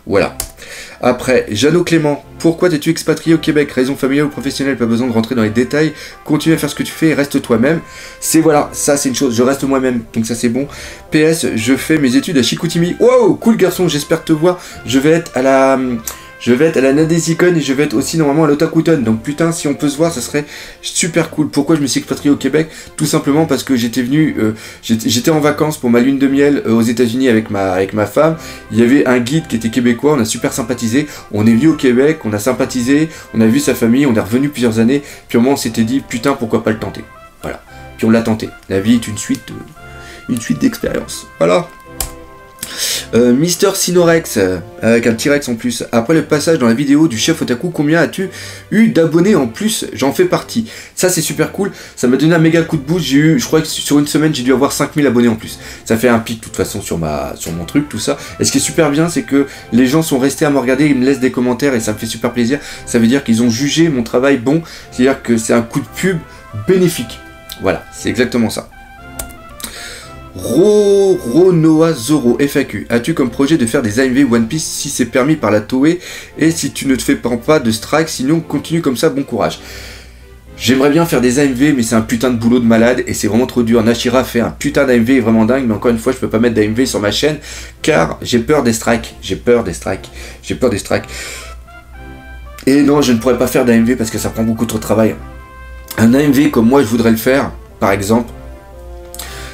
Voilà. Après, Jeannot Clément, pourquoi t'es-tu expatrié au Québec? Raison familiale ou professionnelle, pas besoin de rentrer dans les détails. Continue à faire ce que tu fais et reste toi-même. C'est voilà, ça c'est une chose, je reste moi-même, donc ça c'est bon. PS, je fais mes études à Chicoutimi. Wow, cool garçon, j'espère te voir. Je vais être à la Nadezicon et je vais être aussi normalement à l'Otakuton. Donc putain, si on peut se voir, ça serait super cool. Pourquoi je me suis expatrié au Québec? Tout simplement parce que j'étais venu, j'étais en vacances pour ma lune de miel aux États-Unis avec ma femme. Il y avait un guide qui était québécois, on a super sympathisé. On est venu au Québec, on a sympathisé, on a vu sa famille, on est revenu plusieurs années. Puis au moment on s'était dit putain, pourquoi pas le tenter. Voilà. Puis on l'a tenté. La vie est une suite d'expériences. Voilà. Mister Sinorex, avec un T-Rex en plus. Après le passage dans la vidéo du chef Otaku, combien as-tu eu d'abonnés en plus? J'en fais partie. Ça c'est super cool, ça m'a donné un méga coup de boost. J'ai eu, je crois que sur une semaine j'ai dû avoir 5000 abonnés en plus. Ça fait un pic de toute façon sur mon truc, tout ça. Et ce qui est super bien, c'est que les gens sont restés à me regarder, ils me laissent des commentaires et ça me fait super plaisir. Ça veut dire qu'ils ont jugé mon travail bon, c'est-à-dire que c'est un coup de pub bénéfique. Voilà, c'est exactement ça. Ronoa Zoro FAQ. As-tu comme projet de faire des AMV One Piece si c'est permis par la Toei et si tu ne te fais pas de strike, sinon continue comme ça, bon courage. J'aimerais bien faire des AMV mais c'est un putain de boulot de malade et c'est vraiment trop dur. Nashira fait un putain d'AMV vraiment dingue mais encore une fois je peux pas mettre d'AMV sur ma chaîne car j'ai peur des strikes. Et non, je ne pourrais pas faire d'AMV parce que ça prend beaucoup trop de travail. Un AMV comme moi je voudrais le faire, par exemple,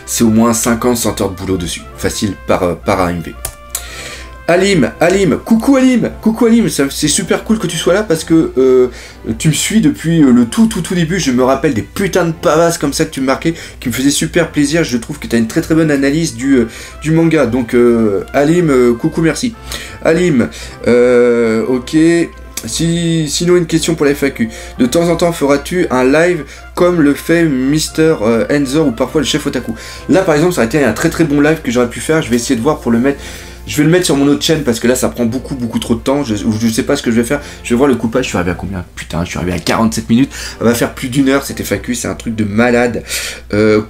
c'est au moins 50-100 heures de boulot dessus, facile par AMV. Alim, coucou Alim, c'est super cool que tu sois là parce que tu me suis depuis le tout début, je me rappelle des putains de pavasses comme ça que tu me marquais, qui me faisaient super plaisir, je trouve que tu as une très bonne analyse du manga, donc Alim, coucou, merci. Alim, ok... Sinon une question pour la FAQ. De temps en temps feras-tu un live comme le fait Mister Enzor ou parfois le chef Otaku? Là par exemple ça aurait été un très bon live que j'aurais pu faire. Je vais essayer de voir pour le mettre. Je vais le mettre sur mon autre chaîne parce que là ça prend beaucoup trop de temps. Je sais pas ce que je vais faire. Je vais voir le coupage. Je suis arrivé à combien? Putain, je suis arrivé à 47 minutes. Ça va faire plus d'une heure cette FAQ. C'est un truc de malade.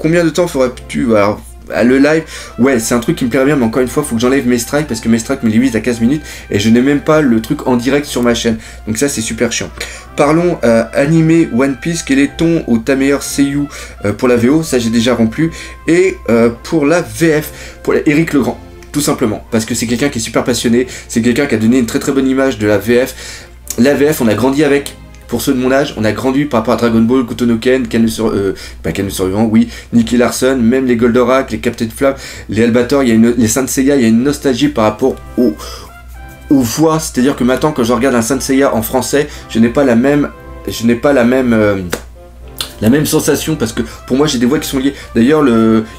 Combien de temps feras-tu? Alors, le live, ouais, c'est un truc qui me plairait bien, mais encore une fois, faut que j'enlève mes strikes parce que mes strikes me limitent à 15 minutes et je n'ai même pas le truc en direct sur ma chaîne. Donc ça, c'est super chiant. Parlons animé One Piece. Quel est ton ou ta meilleure seiyuu pour la VO? Ça, j'ai déjà rempli. Et pour la VF, pour Éric Legrand, tout simplement, parce que c'est quelqu'un qui est super passionné. C'est quelqu'un qui a donné une très bonne image de la VF. La VF, on a grandi avec. Pour ceux de mon âge, on a grandi par rapport à Dragon Ball, Kotonoken, Ken le Survivant, oui, Nicky Larson, même les Goldorak, les Captain Flap, les Albator, les Saint Seiya, il y a une nostalgie par rapport aux voix, c'est-à-dire que maintenant quand je regarde un Saint Seiya en français, je n'ai pas la même sensation parce que pour moi j'ai des voix qui sont liées. D'ailleurs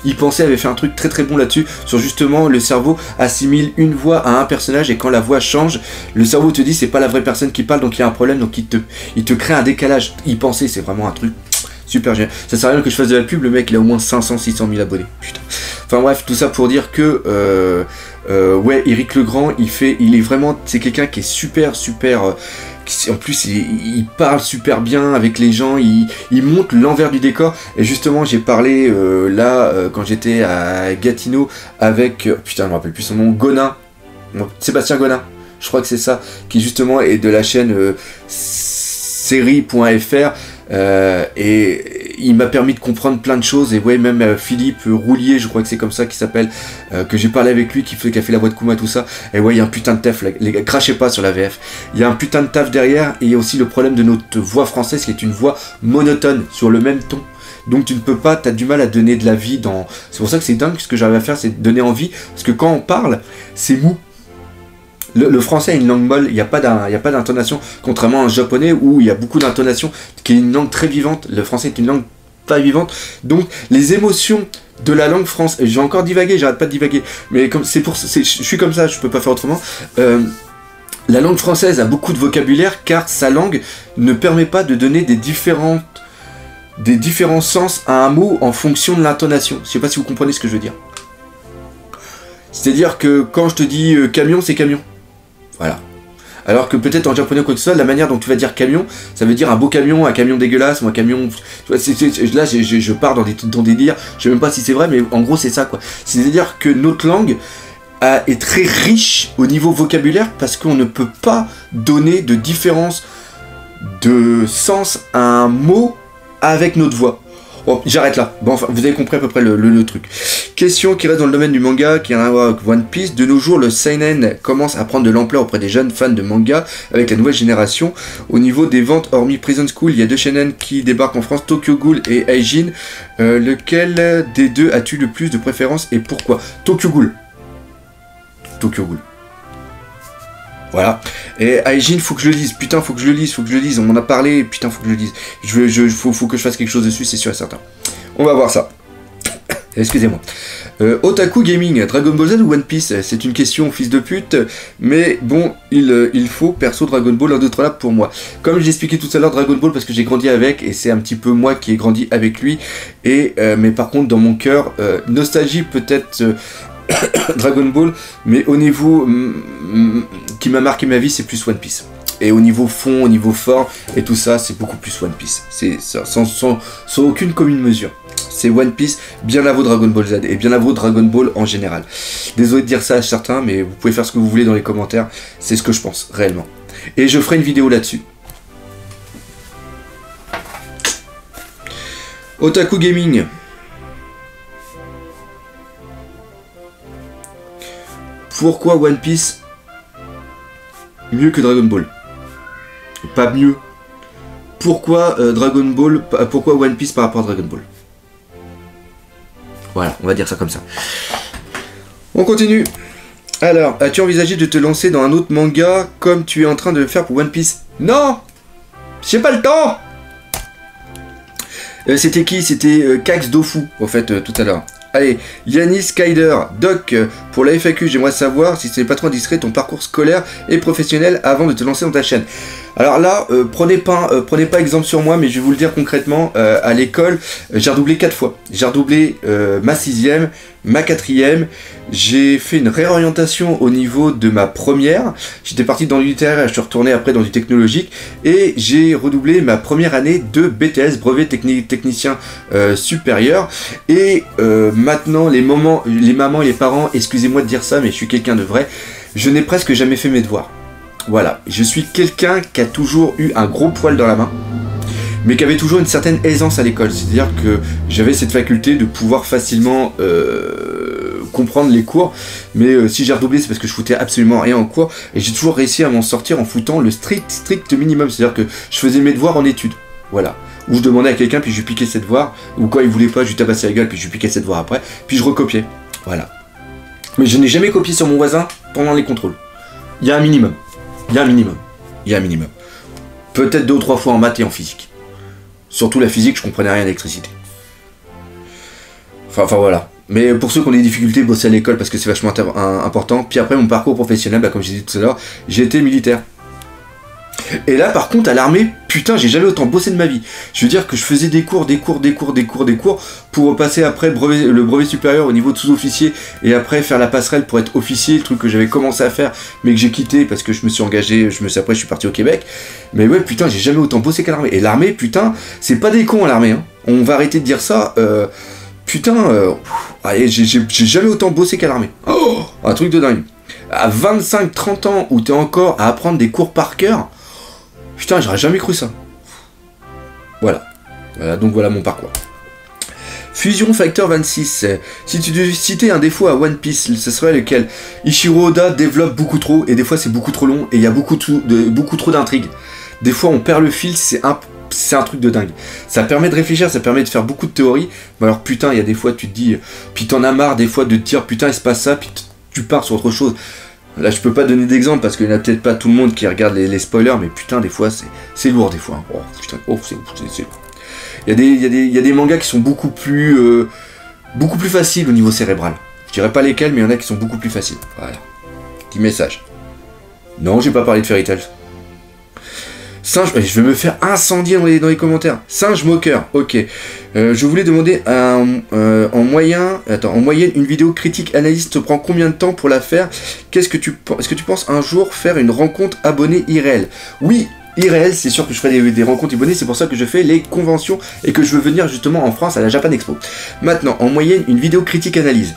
il pensait avait fait un truc très bon là-dessus sur justement le cerveau assimile une voix à un personnage et quand la voix change, le cerveau te dit c'est pas la vraie personne qui parle donc il y a un problème donc il te crée un décalage. Il pensait c'est vraiment un truc super génial. Ça sert à rien que je fasse de la pub, le mec il a au moins 500-600 000 abonnés. Putain. Enfin bref, tout ça pour dire que ouais, Éric Legrand il est vraiment, c'est quelqu'un qui est super en plus il parle super bien avec les gens, il montre l'envers du décor et justement j'ai parlé quand j'étais à Gatineau avec putain je me rappelle plus son nom, Gonin, Sébastien Gonin, je crois que c'est ça, qui justement est de la chaîne série.fr et il m'a permis de comprendre plein de choses et ouais même Philippe Roulier, je crois que c'est comme ça qu'il s'appelle, que j'ai parlé avec lui, qui a fait la voix de Kuma, tout ça, et ouais il y a un putain de taf, les gars, crachez pas sur la VF, il y a un putain de taf derrière et il y a aussi le problème de notre voix française qui est une voix monotone sur le même ton. Donc tu ne peux pas, tu as du mal à donner de la vie dans... C'est pour ça que c'est dingue, ce que j'arrive à faire c'est donner envie, parce que quand on parle, c'est mou. Le français est une langue molle, il n'y a pas d'intonation, contrairement à un japonais où il y a beaucoup d'intonation, qui est une langue très vivante. Le français est une langue pas vivante, donc les émotions de la langue française, j'ai encore divagué, j'arrête pas de divaguer, mais comme je suis comme ça, je peux pas faire autrement. La langue française a beaucoup de vocabulaire car sa langue ne permet pas de donner des différents sens à un mot en fonction de l'intonation. Je sais pas si vous comprenez ce que je veux dire. C'est-à-dire que quand je te dis camion, c'est camion. Voilà. Alors que peut-être en japonais ou quoi que ce soit, la manière dont tu vas dire camion, ça veut dire un beau camion, un camion dégueulasse, ou un camion... Là, je pars dans des délires, je sais même pas si c'est vrai, mais en gros c'est ça, quoi. C'est-à-dire que notre langue est très riche au niveau vocabulaire parce qu'on ne peut pas donner de différence de sens à un mot avec notre voix. Bon, j'arrête là. Bon, enfin, vous avez compris à peu près le truc. Question qui reste dans le domaine du manga, qui a rien à voir avec One Piece. De nos jours, le seinen commence à prendre de l'ampleur auprès des jeunes fans de manga avec la nouvelle génération. Au niveau des ventes, hormis Prison School, il y a 2 shonen qui débarquent en France, Tokyo Ghoul et Aijin. Lequel des deux as-tu le plus de préférence et pourquoi? Tokyo Ghoul. Tokyo Ghoul. Voilà. Et Aijin, faut que je le lise. Putain, faut que je le lise. On m'en a parlé. Putain, faut que je le lise. Faut que je fasse quelque chose dessus, c'est sûr et certain. On va voir ça. Excusez-moi. Otaku Gaming, Dragon Ball Z ou One Piece? C'est une question, fils de pute. Mais bon, il faut perso Dragon Ball, un d'autre là pour moi. Comme j'ai expliqué tout à l'heure, Dragon Ball parce que j'ai grandi avec et c'est un petit peu moi qui ai grandi avec lui. Et mais par contre, dans mon cœur, nostalgie peut-être. Dragon Ball, mais au niveau qui m'a marqué ma vie, c'est plus One Piece. Et au niveau fond, au niveau fort, et tout ça, c'est beaucoup plus One Piece. C'est sans aucune commune mesure. C'est One Piece, bien à vous Dragon Ball Z, et bien à vous Dragon Ball en général. Désolé de dire ça à certains, mais vous pouvez faire ce que vous voulez dans les commentaires, c'est ce que je pense, réellement. Et je ferai une vidéo là-dessus. Otaku Gaming. Pourquoi One Piece mieux que Dragon Ball? Pas mieux. Pourquoi Dragon Ball? Pourquoi One Piece par rapport à Dragon Ball? Voilà, on va dire ça comme ça. On continue. Alors, as-tu envisagé de te lancer dans un autre manga comme tu es en train de le faire pour One Piece? Non! J'ai pas le temps! C'était qui? C'était Cax Dofu, au fait, tout à l'heure. Allez, Yanis Kaider, Doc, pour la FAQ, j'aimerais savoir si ce n'est pas trop indiscret ton parcours scolaire et professionnel avant de te lancer dans ta chaîne. Alors là, prenez pas exemple sur moi, mais je vais vous le dire concrètement, à l'école, j'ai redoublé 4 fois. J'ai redoublé ma 6e, ma 4e, j'ai fait une réorientation au niveau de ma première, j'étais parti dans du littéraire, je suis retourné après dans du technologique, et j'ai redoublé ma première année de BTS, brevet technicien supérieur, et maintenant les mamans et les parents, excusez-moi de dire ça, mais je suis quelqu'un de vrai, je n'ai presque jamais fait mes devoirs. Voilà, je suis quelqu'un qui a toujours eu un gros poil dans la main, mais qui avait toujours une certaine aisance à l'école. C'est-à-dire que j'avais cette faculté de pouvoir facilement comprendre les cours, mais si j'ai redoublé, c'est parce que je foutais absolument rien en cours, et j'ai toujours réussi à m'en sortir en foutant le strict minimum. C'est-à-dire que je faisais mes devoirs en études, voilà. Ou je demandais à quelqu'un, puis je lui piquais ses devoirs, ou quand il voulait pas, je lui tabassais la gueule, puis je lui piquais ses devoirs après, puis je recopiais, voilà. Mais je n'ai jamais copié sur mon voisin pendant les contrôles. Il y a un minimum. Il y a un minimum. Peut-être 2 ou 3 fois en maths et en physique. Surtout la physique, je comprenais rien à l'électricité. Enfin voilà. Mais pour ceux qui ont des difficultés, bosser à l'école parce que c'est vachement important. Puis après, mon parcours professionnel, bah, comme je disais tout à l'heure, j'ai été militaire. Et là, par contre, à l'armée, putain, j'ai jamais autant bossé de ma vie. Je veux dire que je faisais des cours pour passer après le brevet supérieur au niveau de sous-officier et après faire la passerelle pour être officier, le truc que j'avais commencé à faire mais que j'ai quitté parce que je me suis engagé, après je suis parti au Québec. Mais ouais, putain, j'ai jamais autant bossé qu'à l'armée. Et l'armée, putain, c'est pas des cons à l'armée, hein. On va arrêter de dire ça. Allez, j'ai jamais autant bossé qu'à l'armée. Oh, un truc de dingue. À 25-30 ans où t'es encore à apprendre des cours par cœur, putain, j'aurais jamais cru ça. Voilà. Donc voilà mon parcours. Fusion Factor 26. Si tu devais citer un défaut à One Piece, ce serait lequel? Ichiro Oda développe beaucoup trop, et des fois c'est beaucoup trop long, et il y a beaucoup trop d'intrigues. Des fois on perd le fil, c'est un truc de dingue. Ça permet de réfléchir, ça permet de faire beaucoup de théories, mais alors putain, il y a des fois tu te dis, puis t'en as marre des fois de te dire putain il se passe ça, puis tu pars sur autre chose. Là, je peux pas donner d'exemple parce qu'il n'y a peut-être pas tout le monde qui regarde les spoilers, mais putain, des fois, c'est lourd, des fois. Oh, putain, c'est... Il y a des mangas qui sont beaucoup plus faciles au niveau cérébral. Je dirais pas lesquels, mais il y en a qui sont beaucoup plus faciles. Voilà. Petit message. Non, j'ai pas parlé de Fairy Tail. Singe, je vais me faire incendier dans les commentaires. Singe moqueur, ok. Je voulais demander en moyenne, une vidéo critique analyse te prend combien de temps pour la faire? Est-ce que tu penses un jour faire une rencontre abonnée IRL? Oui, IRL, c'est sûr que je ferai des rencontres abonnées, c'est pour ça que je fais les conventions et que je veux venir justement en France à la Japan Expo. Maintenant, en moyenne, une vidéo critique analyse.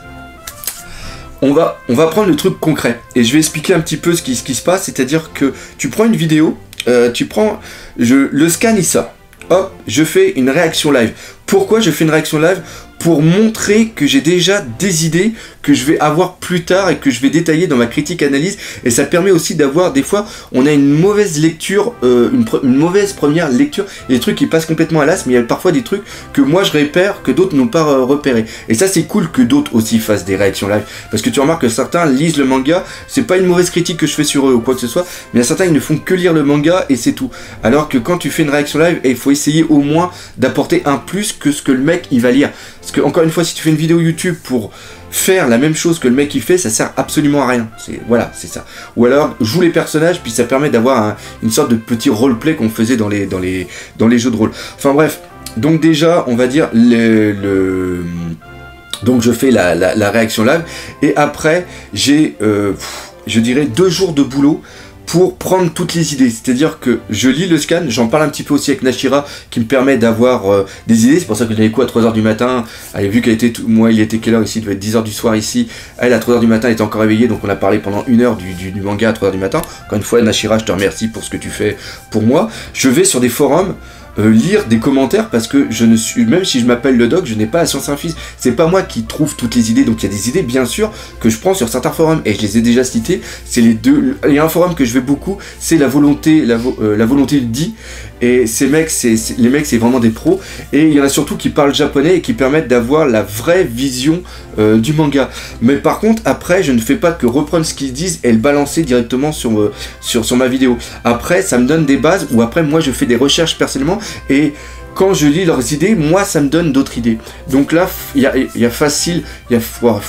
on va prendre le truc concret. Et je vais expliquer un petit peu ce qui se passe. C'est-à-dire que tu prends une vidéo, le scan il sort. Hop, je fais une réaction live. Pourquoi je fais une réaction live? Pour montrer que j'ai déjà des idées que je vais avoir plus tard et que je vais détailler dans ma critique analyse. Et ça permet aussi d'avoir, des fois, on a une mauvaise lecture, une mauvaise première lecture, et des trucs qui passent complètement à l'as, mais il y a parfois des trucs que moi je repère, que d'autres n'ont pas repéré. Et ça c'est cool que d'autres aussi fassent des réactions live, parce que tu remarques que certains lisent le manga, c'est pas une mauvaise critique que je fais sur eux ou quoi que ce soit, mais il y a certains ils ne font que lire le manga et c'est tout. Alors que quand tu fais une réaction live, il faut essayer au moins d'apporter un plus que ce que le mec il va lire. Parce que encore une fois, si tu fais une vidéo YouTube pour faire la même chose que le mec il fait, ça sert absolument à rien. Voilà, c'est ça. Ou alors joue les personnages, puis ça permet d'avoir une sorte de petit roleplay qu'on faisait dans les jeux de rôle. Enfin bref, donc déjà on va dire donc je fais la réaction live et après j'ai je dirais 2 jours de boulot pour prendre toutes les idées. C'est-à-dire que je lis le scan, j'en parle un petit peu aussi avec Nashira qui me permet d'avoir des idées. C'est pour ça que j'avais quoi à 3h du matin. Elle a vu qu'elle était, moi il était quelle heure ici, il devait être 10h du soir ici. Elle à 3h du matin elle était encore réveillée, donc on a parlé pendant 1 heure du manga à 3h du matin. Encore une fois Nashira, je te remercie pour ce que tu fais pour moi. Je vais sur des forums lire des commentaires parce que je ne suis, même si je m'appelle le doc, je n'ai pas la science infuse. C'est pas moi qui trouve toutes les idées, donc il y a des idées bien sûr que je prends sur certains forums et je les ai déjà cités. C'est les deux. Il y a un forum que je vais beaucoup, c'est la volonté le dit. Et ces mecs, les mecs, c'est vraiment des pros. Et il y en a surtout qui parlent japonais et qui permettent d'avoir la vraie vision du manga. Mais par contre, après, je ne fais pas que reprendre ce qu'ils disent et le balancer directement sur ma vidéo. Après, ça me donne des bases où après, moi, je fais des recherches personnellement et quand je lis leurs idées, moi, ça me donne d'autres idées. Donc là, il y a facile, il y a...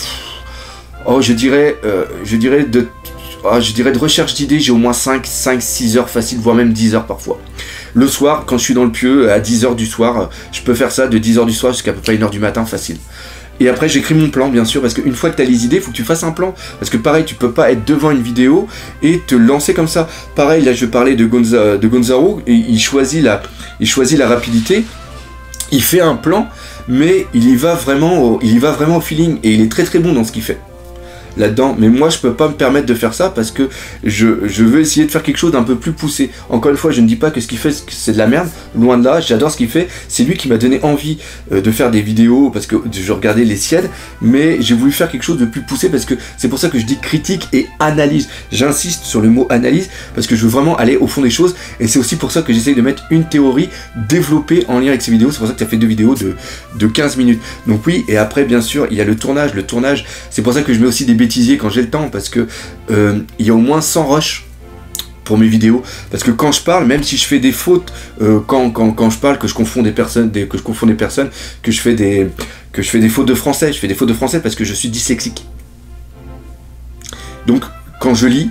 Oh, je dirais de recherche d'idées, j'ai au moins 5-6 heures facile, voire même 10 heures parfois. Le soir, quand je suis dans le pieu, à 10h du soir, je peux faire ça de 10h du soir jusqu'à peu près 1h du matin, facile. Et après, j'écris mon plan, bien sûr, parce qu'une fois que tu as les idées, il faut que tu fasses un plan. Parce que pareil, tu peux pas être devant une vidéo et te lancer comme ça. Pareil, là, je vais parler de Gonzalo, et il choisit la rapidité, il fait un plan, mais il y va vraiment au feeling, et il est très très bon dans ce qu'il fait là-dedans, mais moi je peux pas me permettre de faire ça parce que je veux essayer de faire quelque chose d'un peu plus poussé. Encore une fois, je ne dis pas que ce qu'il fait c'est de la merde, loin de là, j'adore ce qu'il fait, c'est lui qui m'a donné envie de faire des vidéos parce que je regardais les siennes, mais j'ai voulu faire quelque chose de plus poussé parce que c'est pour ça que je dis critique et analyse. J'insiste sur le mot analyse parce que je veux vraiment aller au fond des choses et c'est aussi pour ça que j'essaye de mettre une théorie développée en lien avec ces vidéos. C'est pour ça que tu as fait 2 vidéos de 15 minutes. Donc oui, et après bien sûr il y a le tournage, c'est pour ça que je mets aussi des bêtisiers quand j'ai le temps parce que il y a au moins 100 rushs pour mes vidéos, parce que quand je parle, même si je fais des fautes, quand je parle, que je confonds des personnes, que je fais des fautes de français, parce que je suis dyslexique. Donc quand je lis,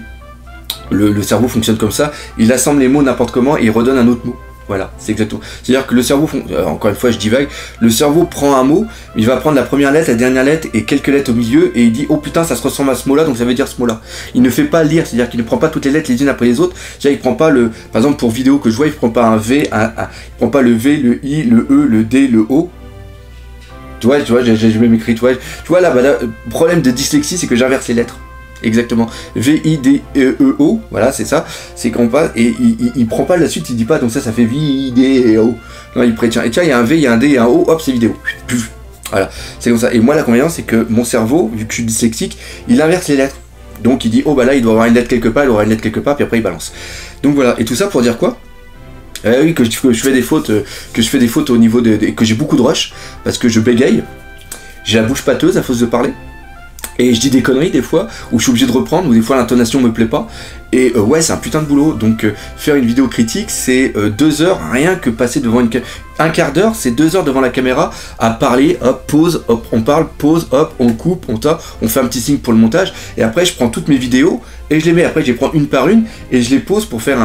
le cerveau fonctionne comme ça, il assemble les mots n'importe comment et il redonne un autre mot. Voilà, c'est exactement. C'est-à-dire que le cerveau, encore une fois je divague, le cerveau prend un mot, il va prendre la première lettre, la dernière lettre et quelques lettres au milieu et il dit oh putain ça se ressemble à ce mot-là donc ça veut dire ce mot-là. Il ne fait pas lire, c'est-à-dire qu'il ne prend pas toutes les lettres les unes après les autres. C'est-à-dire il prend pas par exemple pour vidéo que je vois, il prend pas un V, il prend pas le V, le I, le E, le D, le O. Tu vois, j'ai même écrit, tu vois là, le problème de dyslexie c'est que j'inverse les lettres. Exactement, V-I-D-E-O, voilà c'est ça, c'est qu'on passe, et il prend pas la suite, il dit pas, donc ça fait V-I-D-E-O, non il prétient, et tiens il y a un V, il y a un D, il y a un O, hop c'est vidéo, voilà, c'est comme ça, et moi l'inconvénient c'est que mon cerveau, vu que je suis dyslexique, il inverse les lettres, donc il dit, oh bah là il doit avoir une lettre quelque part, il aura une lettre quelque part, puis après il balance, donc voilà, et tout ça pour dire quoi? Oui, que je fais des fautes, au niveau que j'ai beaucoup de rush, parce que je bégaye, j'ai la bouche pâteuse à force de parler, et je dis des conneries des fois, où je suis obligé de reprendre, ou des fois l'intonation me plaît pas. Et ouais, c'est un putain de boulot. Donc faire une vidéo critique, c'est 2 heures, rien que passer devant un quart d'heure, c'est 2 heures devant la caméra, à parler, hop, pause, hop, on parle, pause, hop, on coupe, on fait un petit signe pour le montage. Et après, je prends toutes mes vidéos, et je les mets, après je les prends une par une, et je les pose pour faire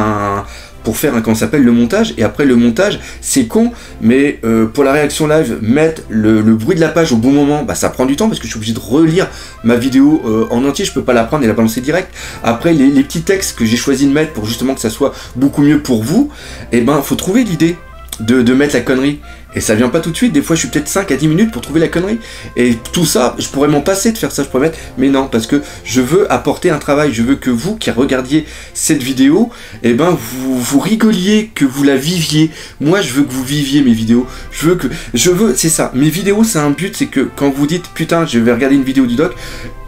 comment ça s'appelle, le montage. Et après le montage c'est con, mais pour la réaction live, mettre le bruit de la page au bon moment, bah ça prend du temps parce que je suis obligé de relire ma vidéo en entier, je peux pas la prendre et la balancer direct. Après les petits textes que j'ai choisi de mettre pour justement que ça soit beaucoup mieux pour vous, et ben faut trouver l'idée. de mettre la connerie. Et ça vient pas tout de suite, des fois je suis peut-être 5 à 10 minutes pour trouver la connerie. Et tout ça, je pourrais m'en passer de faire ça, je pourrais mettre, mais non, parce que je veux apporter un travail, je veux que vous qui regardiez cette vidéo, eh ben vous rigoliez, que vous la viviez. Moi je veux que vous viviez mes vidéos, c'est ça, mes vidéos c'est un but, c'est que quand vous dites putain je vais regarder une vidéo du doc,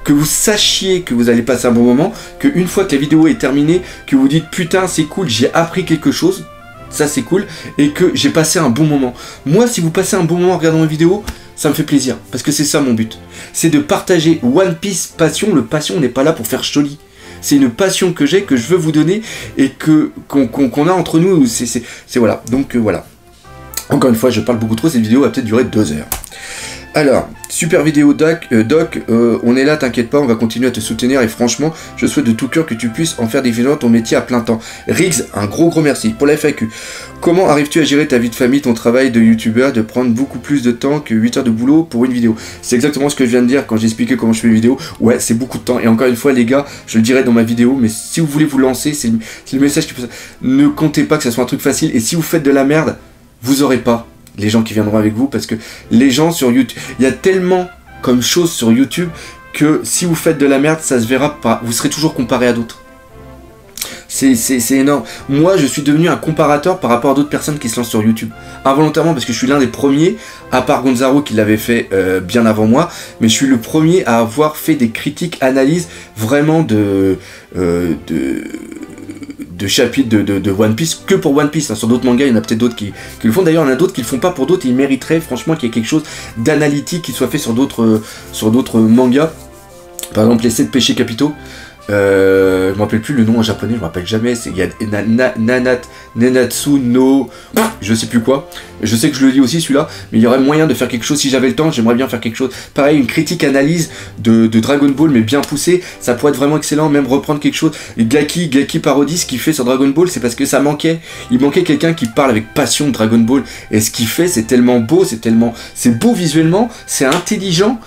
que vous sachiez que vous allez passer un bon moment, que une fois que la vidéo est terminée, que vous dites putain c'est cool, j'ai appris quelque chose. Ça c'est cool, et que j'ai passé un bon moment. Moi, si vous passez un bon moment en regardant une vidéo, ça me fait plaisir, parce que c'est ça mon but. C'est de partager One Piece passion. Le passion n'est pas là pour faire joli. C'est une passion que j'ai, que je veux vous donner, et qu'on a entre nous. C'est voilà, donc voilà. Encore une fois, je parle beaucoup trop, cette vidéo va peut-être durer 2 heures. Alors, super vidéo Doc, on est là, t'inquiète pas, on va continuer à te soutenir et franchement, je souhaite de tout cœur que tu puisses en faire des vidéos ton métier à plein temps. Riggs, un gros merci. Pour la FAQ, comment arrives-tu à gérer ta vie de famille, ton travail de youtubeur, de prendre beaucoup plus de temps que 8 heures de boulot pour une vidéo? C'est exactement ce que je viens de dire quand j'ai expliqué comment je fais une vidéo. Ouais, c'est beaucoup de temps. Et encore une fois, les gars, je le dirai dans ma vidéo, mais si vous voulez vous lancer, c'est le message qui peut... Ne comptez pas que ça soit un truc facile, et si vous faites de la merde, vous aurez pas les gens qui viendront avec vous, parce que les gens sur YouTube, il y a tellement comme choses sur YouTube que si vous faites de la merde, ça se verra pas, vous serez toujours comparé à d'autres. C'est énorme. Moi, je suis devenu un comparateur par rapport à d'autres personnes qui se lancent sur YouTube. Involontairement, parce que je suis l'un des premiers, à part Gonzalo qui l'avait fait bien avant moi, mais je suis le premier à avoir fait des critiques, analyses vraiment de chapitres de One Piece, que pour One Piece, hein. Sur d'autres mangas, il y en a peut-être d'autres qui le font, d'ailleurs il y en a d'autres qui le font pas pour d'autres, et ils mériteraient franchement qu'il y ait quelque chose d'analytique qui soit fait sur d'autres mangas, par exemple les 7 péchés capitaux, je me rappelle plus le nom en japonais, je me rappelle jamais, il y a Nanatsu no... je sais plus quoi, je sais que je le lis aussi celui-là, mais il y aurait moyen de faire quelque chose, si j'avais le temps, j'aimerais bien faire quelque chose, pareil, une critique analyse de Dragon Ball, mais bien poussée, ça pourrait être vraiment excellent, même reprendre quelque chose, Gaki parodie, ce qu'il fait sur Dragon Ball, c'est parce que ça manquait, il manquait quelqu'un qui parle avec passion de Dragon Ball, et ce qu'il fait, c'est tellement beau, c'est beau visuellement, c'est intelligent,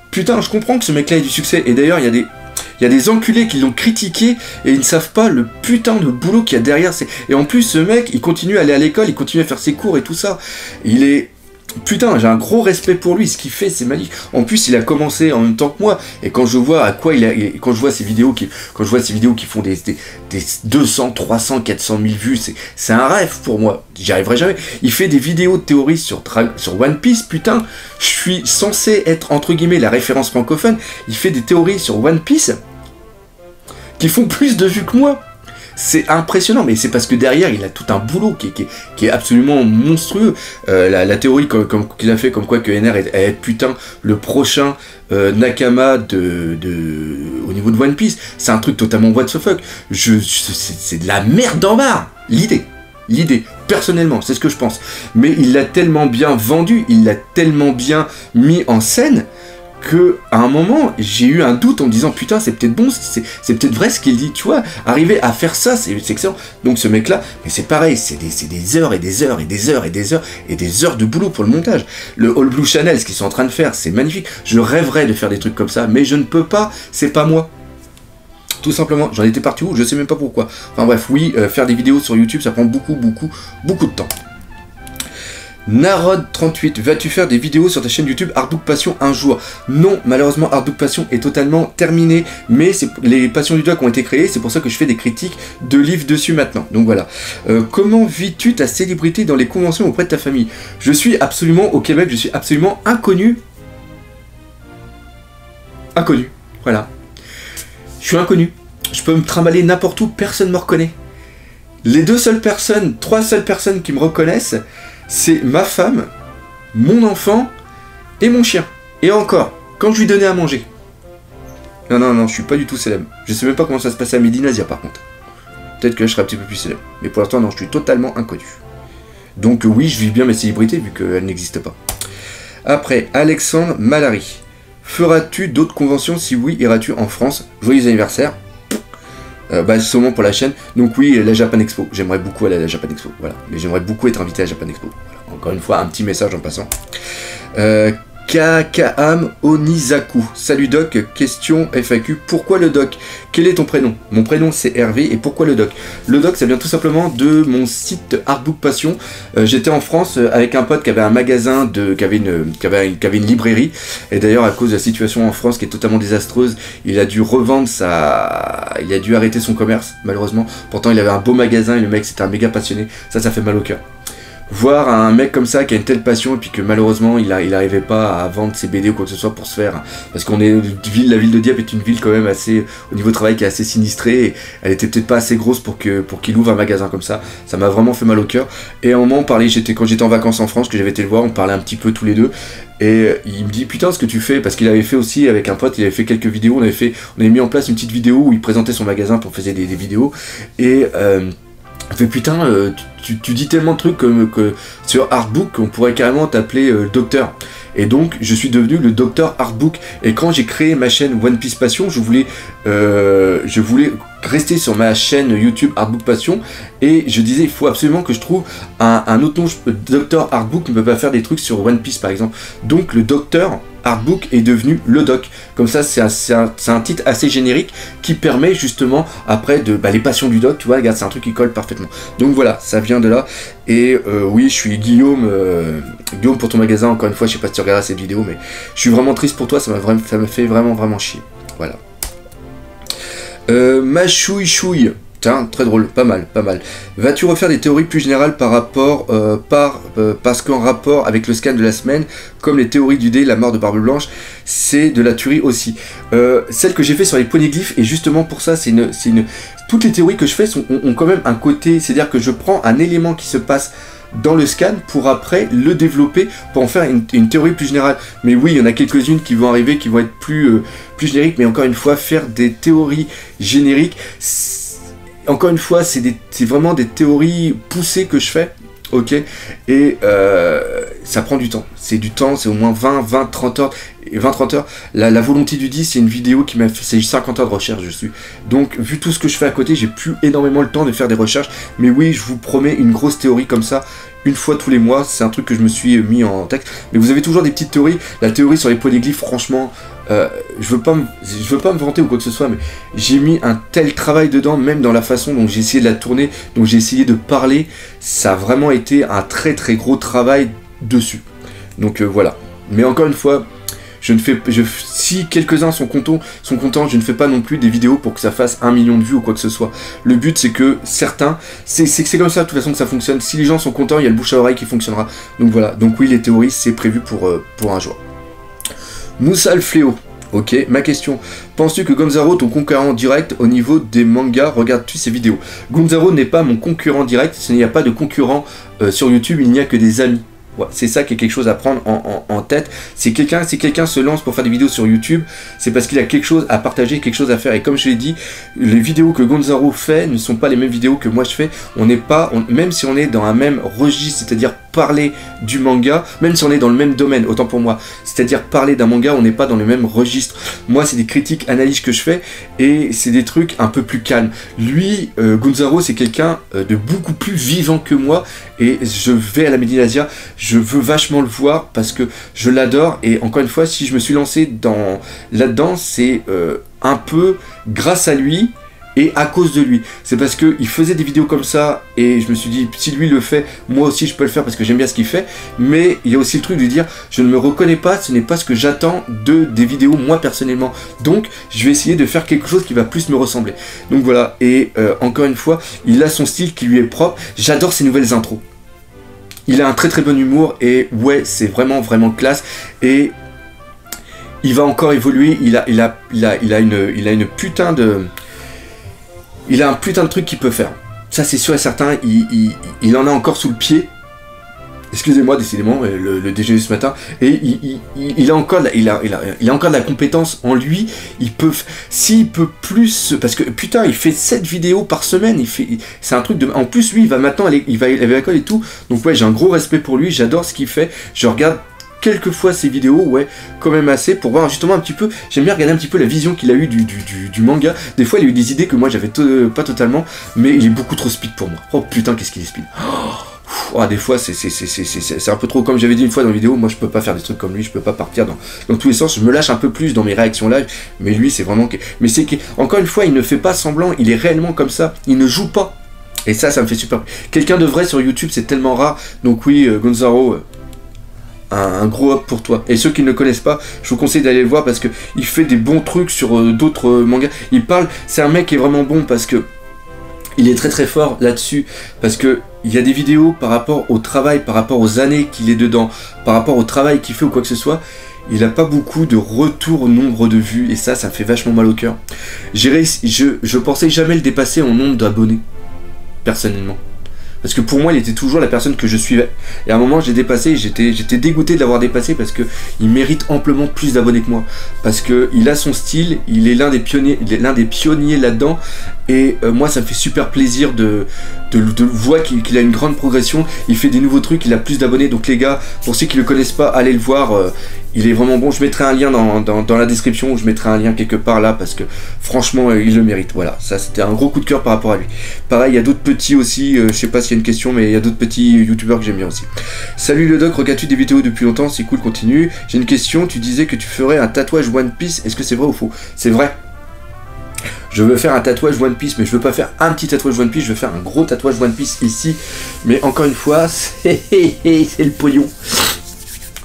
putain, je comprends que ce mec-là ait du succès, et d'ailleurs, il y a des enculés qui l'ont critiqué et ils ne savent pas le putain de boulot qu'il y a derrière. Et en plus, ce mec, il continue à aller à l'école, il continue à faire ses cours et tout ça. Il est... Putain, j'ai un gros respect pour lui, ce qu'il fait, c'est magnifique. En plus, il a commencé en même temps que moi, et quand je vois à quoi il a... Quand je vois ces vidéos qui font des 200, 300, 400 000 vues, c'est un rêve pour moi. J'y arriverai jamais. Il fait des vidéos de théorie sur One Piece, putain. Je suis censé être, entre guillemets, la référence francophone. Il fait des théories sur One Piece qui font plus de vues que moi. C'est impressionnant, mais c'est parce que derrière, il a tout un boulot qui est absolument monstrueux. La théorie qu'il a fait, comme quoi que NR est putain le prochain Nakama au niveau de One Piece, c'est un truc totalement what the fuck. C'est de la merde en barre. L'idée, personnellement, c'est ce que je pense. Mais il l'a tellement bien vendu, il l'a tellement bien mis en scène, que à un moment j'ai eu un doute en me disant putain c'est peut-être bon, c'est peut-être vrai ce qu'il dit, tu vois, arriver à faire ça c'est excellent. Donc ce mec là, mais c'est pareil, c'est des heures et des heures et des heures et des heures et des heures de boulot pour le montage. Le All Blue Channel, ce qu'ils sont en train de faire, c'est magnifique. Je rêverais de faire des trucs comme ça, mais je ne peux pas, c'est pas moi. Tout simplement, j'en étais parti où, je sais même pas pourquoi. Enfin bref, oui, faire des vidéos sur YouTube, ça prend beaucoup de temps. Narod38, vas-tu faire des vidéos sur ta chaîne YouTube Artbook Passion un jour? Non, malheureusement Artbook Passion est totalement terminé, mais les passions du doc ont été créées, c'est pour ça que je fais des critiques de livres dessus maintenant. Donc voilà. Comment vis-tu ta célébrité dans les conventions auprès de ta famille? Je suis absolument, au Québec, je suis absolument inconnu. Inconnu, voilà. Je suis inconnu. Je peux me trimballer n'importe où, personne ne me reconnaît. Les 3 seules personnes qui me reconnaissent, c'est ma femme, mon enfant et mon chien. Et encore, quand je lui donnais à manger. Non, je suis pas du tout célèbre. Je sais même pas comment ça se passait à Midi Nazir par contre. Peut-être que je serai un petit peu plus célèbre. Mais pour l'instant, non, je suis totalement inconnu. Donc oui, je vis bien ma célébrité vu qu'elle n'existe pas. Après, Alexandre Malary. Feras-tu d'autres conventions? Si oui, iras-tu en France? Joyeux anniversaire. Sûrement pour la chaîne. Donc oui, la Japan Expo. J'aimerais beaucoup aller à la Japan Expo. Voilà. Mais j'aimerais beaucoup être invité à la Japan Expo. Voilà. Encore une fois, un petit message en passant. Kakaham Onizaku. Salut Doc, question FAQ, pourquoi le Doc? Quel est ton prénom? Mon prénom c'est Hervé, et pourquoi le Doc? Le Doc ça vient tout simplement de mon site Artbook Passion. J'étais en France avec un pote qui avait un magasin, qui avait une librairie, et d'ailleurs à cause de la situation en France qui est totalement désastreuse, il a dû revendre il a dû arrêter son commerce malheureusement. Pourtant il avait un beau magasin et le mec c'était un méga passionné, ça fait mal au cœur. Voir un mec comme ça qui a une telle passion et puis que malheureusement il arrivait pas à vendre ses BD ou quoi que ce soit pour se faire, parce qu'on est la ville de Dieppe est une ville quand même assez, au niveau travail, qui est assez sinistrée, et elle était peut-être pas assez grosse pour qu'il ouvre un magasin comme ça m'a vraiment fait mal au cœur. Et à un moment on parlait, quand j'étais en vacances en France, que j'avais été le voir, on parlait un petit peu tous les deux, et il me dit putain ce que tu fais, parce qu'il avait fait aussi avec un pote, il avait fait quelques vidéos, on avait mis en place une petite vidéo où il présentait son magasin pour faire des vidéos, et fait putain, tu dis tellement de trucs que sur Artbook qu'on pourrait carrément t'appeler docteur. Et donc je suis devenu le docteur Artbook. Et quand j'ai créé ma chaîne One Piece Passion, je voulais rester sur ma chaîne YouTube Artbook Passion, et je disais il faut absolument que je trouve un autre nom. Docteur Artbook ne peut pas faire des trucs sur One Piece par exemple. Donc le docteur Artbook est devenu le doc. Comme ça c'est un titre assez générique qui permet justement après de les passions du doc, tu vois, regarde, c'est un truc qui colle parfaitement. Donc voilà, ça vient de là. Et oui, je suis Guillaume, Guillaume pour ton magasin, encore une fois, je sais pas si tu regarderas cette vidéo, mais je suis vraiment triste pour toi, ça m'a fait vraiment chier. Voilà. Ma chouille. Tiens, très drôle, pas mal. Vas-tu refaire des théories plus générales par rapport, parce qu'en rapport avec le scan de la semaine, comme les théories du dé, la mort de Barbe Blanche, c'est de la tuerie aussi. Celle que j'ai fait sur les poneglyphes, et justement pour ça, toutes les théories que je fais ont quand même un côté, c'est-à-dire que je prends un élément qui se passe dans le scan pour après le développer pour en faire une théorie plus générale. Mais oui, il y en a quelques-unes qui vont arriver, qui vont être plus génériques, mais encore une fois, faire des théories génériques, encore une fois, c'est vraiment des théories poussées que je fais, ok, et ça prend du temps. C'est du temps, c'est au moins 20-30 heures. 20-30 heures. La volonté du 10, c'est une vidéo qui m'a fait, c'est 50 heures de recherche dessus. Donc, vu tout ce que je fais à côté, j'ai plus énormément le temps de faire des recherches. Mais oui, je vous promets une grosse théorie comme ça, une fois tous les mois. C'est un truc que je me suis mis en texte. Mais vous avez toujours des petites théories. La théorie sur les poneglyphes, franchement, je veux pas me vanter ou quoi que ce soit, mais j'ai mis un tel travail dedans, même dans la façon dont j'ai essayé de la tourner, dont j'ai essayé de parler. Ça a vraiment été un très gros travail dessus. Donc voilà. Mais encore une fois, si quelques-uns sont contents, je ne fais pas non plus des vidéos pour que ça fasse 1 million de vues ou quoi que ce soit. Le but c'est que certains, c'est comme ça de toute façon que ça fonctionne. Si les gens sont contents, il y a le bouche à oreille qui fonctionnera. Donc voilà, donc oui, les théories c'est prévu pour un jour. Moussa le fléau. Ok, ma question. Penses-tu que Gonzaro, ton concurrent direct au niveau des mangas, regardes-tu ses vidéos? Gonzaro n'est pas mon concurrent direct, il n'y a pas de concurrent sur YouTube, il n'y a que des amis. Ouais, c'est ça qui est quelque chose à prendre en tête. Si quelqu'un se lance pour faire des vidéos sur YouTube, c'est parce qu'il a quelque chose à partager, quelque chose à faire. Et comme je l'ai dit, les vidéos que Gonzaro fait ne sont pas les mêmes vidéos que moi je fais. Même si on est dans un même registre, c'est-à-dire parler du manga, même si on est dans le même domaine, autant pour moi, c'est-à-dire parler d'un manga, on n'est pas dans le même registre. Moi, c'est des critiques, analyses que je fais, et c'est des trucs un peu plus calmes. Lui, Gonzaro, c'est quelqu'un de beaucoup plus vivant que moi, et je vais à la Médinasia, je veux vachement le voir parce que je l'adore, et encore une fois, si je me suis lancé là-dedans, c'est un peu grâce à lui, et à cause de lui. C'est parce qu'il faisait des vidéos comme ça, et je me suis dit, si lui le fait, moi aussi je peux le faire parce que j'aime bien ce qu'il fait. Mais il y a aussi le truc de dire, je ne me reconnais pas, ce n'est pas ce que j'attends des vidéos moi personnellement. Donc je vais essayer de faire quelque chose qui va plus me ressembler. Donc voilà, et encore une fois, il a son style qui lui est propre. J'adore ses nouvelles intros. Il a un très bon humour, et ouais, c'est vraiment classe. Et il va encore évoluer, il a une putain de... Il a un putain de truc qu'il peut faire. Ça c'est sûr et certain, il en a encore sous le pied. Excusez-moi, décidément, le déjeuner ce matin. Et il a encore de la compétence en lui. S'il peut plus... Parce que putain, il fait 7 vidéos par semaine. C'est un truc de... En plus, lui, il va maintenant aller à l'école et tout. Donc ouais, j'ai un gros respect pour lui. J'adore ce qu'il fait. Je regarde quelques fois ses vidéos, ouais, quand même assez, pour voir justement un petit peu, j'aime bien regarder un petit peu la vision qu'il a eu du manga. Des fois il a eu des idées que moi j'avais pas totalement, mais il est beaucoup trop speed pour moi. Oh putain, qu'est-ce qu'il est speed. des fois c'est un peu trop, comme j'avais dit une fois dans la vidéo, moi je peux pas faire des trucs comme lui, je peux pas partir dans tous les sens, je me lâche un peu plus dans mes réactions live, mais lui c'est vraiment... Mais c'est encore une fois, il ne fait pas semblant, il est réellement comme ça, il ne joue pas. Et ça me fait super... Quelqu'un de vrai sur YouTube, c'est tellement rare, donc oui, Gonzaro... un gros up pour toi. Et ceux qui ne le connaissent pas, je vous conseille d'aller le voir parce que il fait des bons trucs sur d'autres mangas. Il parle, c'est un mec qui est vraiment bon parce que il est très très fort là-dessus, parce que il y a des vidéos par rapport au travail, par rapport aux années qu'il est dedans, par rapport au travail qu'il fait ou quoi que ce soit. Il n'a pas beaucoup de retour au nombre de vues et ça me fait vachement mal au cœur. Je pensais jamais le dépasser en nombre d'abonnés, personnellement. Parce que pour moi, il était toujours la personne que je suivais. Et à un moment, je l'ai dépassé et j'étais dégoûté de l'avoir dépassé parce qu'il mérite amplement plus d'abonnés que moi. Parce qu'il a son style, il est l'un des pionniers là-dedans. Et moi, ça me fait super plaisir de voir qu'il a une grande progression. Il fait des nouveaux trucs, il a plus d'abonnés. Donc les gars, pour ceux qui ne le connaissent pas, allez le voir. Il est vraiment bon. Je mettrai un lien dans la description, ou je mettrai un lien quelque part là, parce que franchement, il le mérite. Voilà, ça c'était un gros coup de cœur par rapport à lui. Pareil, il y a d'autres petits aussi, je sais pas s'il y a une question, mais il y a d'autres petits youtubeurs que j'aime bien aussi. Salut le doc, regardes-tu des vidéos depuis longtemps? C'est cool, continue. J'ai une question, tu disais que tu ferais un tatouage One Piece, est-ce que c'est vrai ou faux? C'est vrai. Je veux faire un tatouage One Piece, mais je veux pas faire un petit tatouage One Piece, je veux faire un gros tatouage One Piece ici. Mais encore une fois, c'est le pognon.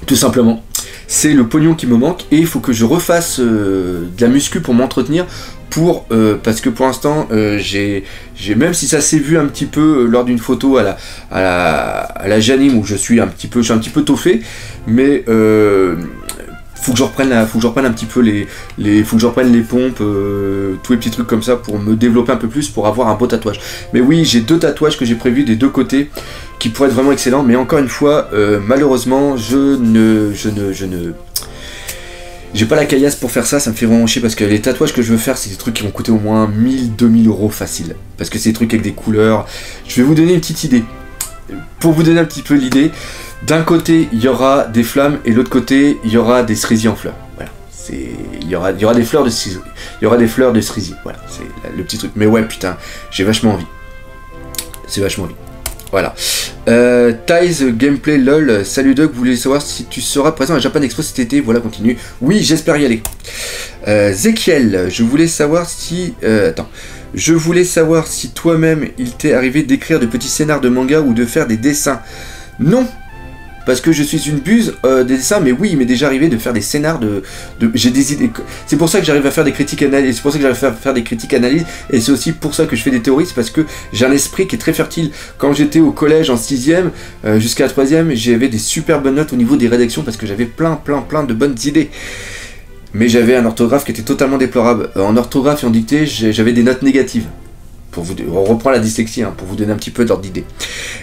Tout simplement. C'est le pognon qui me manque et il faut que je refasse de la muscu pour m'entretenir, parce que pour l'instant j'ai même si ça s'est vu un petit peu lors d'une photo à la Janime où je suis un petit peu toffé, mais faut que je reprenne un petit peu faut que je reprenne les pompes, tous les petits trucs comme ça pour me développer un peu plus, pour avoir un beau tatouage. Mais oui, j'ai 2 tatouages que j'ai prévus des 2 côtés qui pourraient être vraiment excellents, mais encore une fois, malheureusement, j'ai pas la caillasse pour faire ça, ça me fait vraiment chier parce que les tatouages que je veux faire, c'est des trucs qui vont coûter au moins 1000-2000 euros facile. Parce que c'est des trucs avec des couleurs. Je vais vous donner une petite idée. Pour vous donner un petit peu l'idée, d'un côté, il y aura des flammes et de l'autre côté, il y aura des cerisiers en fleurs. Voilà. Il y aura des fleurs de cerisier. Il y aura des fleurs de cerisier. Voilà, c'est le petit truc. Mais ouais, putain, j'ai vachement envie. C'est vachement envie. Voilà. Ties Gameplay LOL, salut Doc, vous voulez savoir si tu seras présent à Japan Expo cet été? Voilà, continue. Oui, j'espère y aller. Zekiel, je voulais savoir si... Je voulais savoir si toi-même, il t'est arrivé d'écrire de petits scénars de manga ou de faire des dessins. Non, parce que je suis une buse des dessins, mais oui, il m'est déjà arrivé de faire des scénars j'ai des idées. C'est pour ça que j'arrive à faire des critiques analyses, c'est pour ça que j'arrive à faire des critiques analyses, et c'est aussi pour ça que je fais des théories, c'est parce que j'ai un esprit qui est très fertile. Quand j'étais au collège en 6ème, jusqu'à la 3ème, j'avais des super bonnes notes au niveau des rédactions, parce que j'avais plein de bonnes idées. Mais j'avais un orthographe qui était totalement déplorable. En orthographe et en dictée, j'avais des notes négatives. On reprend la dyslexie, hein, pour vous donner un petit peu d'ordre d'idée.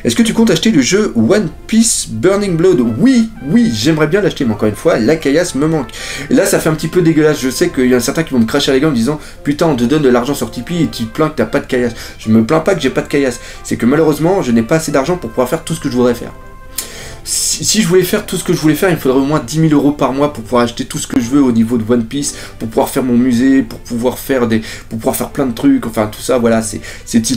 Est-ce que tu comptes acheter le jeu One Piece Burning Blood? Oui, j'aimerais bien l'acheter, mais encore une fois, la caillasse me manque. Et là, ça fait un petit peu dégueulasse. Je sais qu'il y en a certains qui vont me cracher à la gueule en me disant « Putain, on te donne de l'argent sur Tipeee et tu te plains que t'as pas de caillasse. » Je me plains pas que j'ai pas de caillasse. C'est que malheureusement, je n'ai pas assez d'argent pour pouvoir faire tout ce que je voudrais faire. Si je voulais faire tout ce que je voulais faire, il me faudrait au moins 10 000 euros par mois pour pouvoir acheter tout ce que je veux au niveau de One Piece, pour pouvoir faire mon musée, pour pouvoir faire plein de trucs, enfin tout ça, voilà, c'est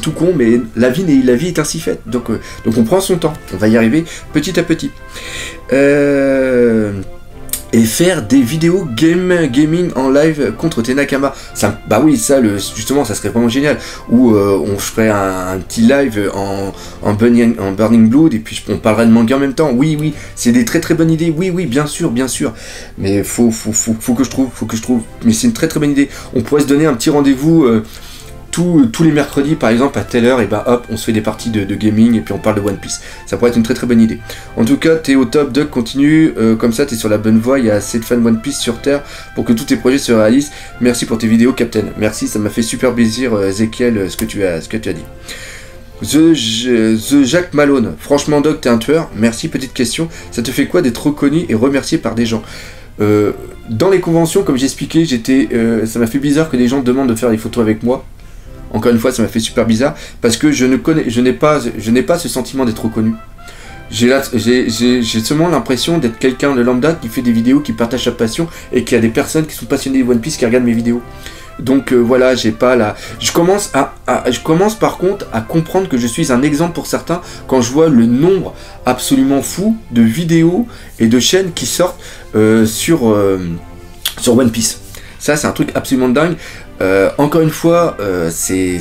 tout con, mais la vie est ainsi faite, donc on prend son temps, on va y arriver petit à petit. Et faire des vidéos gaming en live contre Tenakama. Ça, bah oui, ça, justement, ça serait vraiment génial. Ou on ferait un petit live en Burning Blood, et puis on parlerait de manga en même temps. Oui, c'est des très bonnes idées. Oui, bien sûr. Mais faut que je trouve. Mais c'est une très bonne idée. On pourrait se donner un petit rendez-vous tous les mercredis par exemple à telle heure, et bah hop, on se fait des parties de gaming et puis on parle de One Piece. Ça pourrait être une très bonne idée. En tout cas, t'es au top, Doc, continue, comme ça t'es sur la bonne voie, il y a assez de fans One Piece sur Terre pour que tous tes projets se réalisent. Merci pour tes vidéos, Captain. Merci, ça m'a fait super plaisir, Ezekiel, ce que tu as dit. The Jacques Malone, franchement Doc, t'es un tueur, merci. Petite question, ça te fait quoi d'être reconnu et remercié par des gens? Dans les conventions, comme j'expliquais, ça m'a fait bizarre que des gens demandent de faire des photos avec moi. Encore une fois, ça m'a fait super bizarre, parce que je n'ai pas ce sentiment d'être reconnu. J'ai seulement l'impression d'être quelqu'un de lambda qui fait des vidéos, qui partage sa passion, et qui a des personnes qui sont passionnées de One Piece qui regardent mes vidéos. Voilà, j'ai pas la... Je commence par contre à comprendre que je suis un exemple pour certains quand je vois le nombre absolument fou de vidéos et de chaînes qui sortent sur One Piece. Ça, c'est un truc absolument dingue. Encore une fois, c'est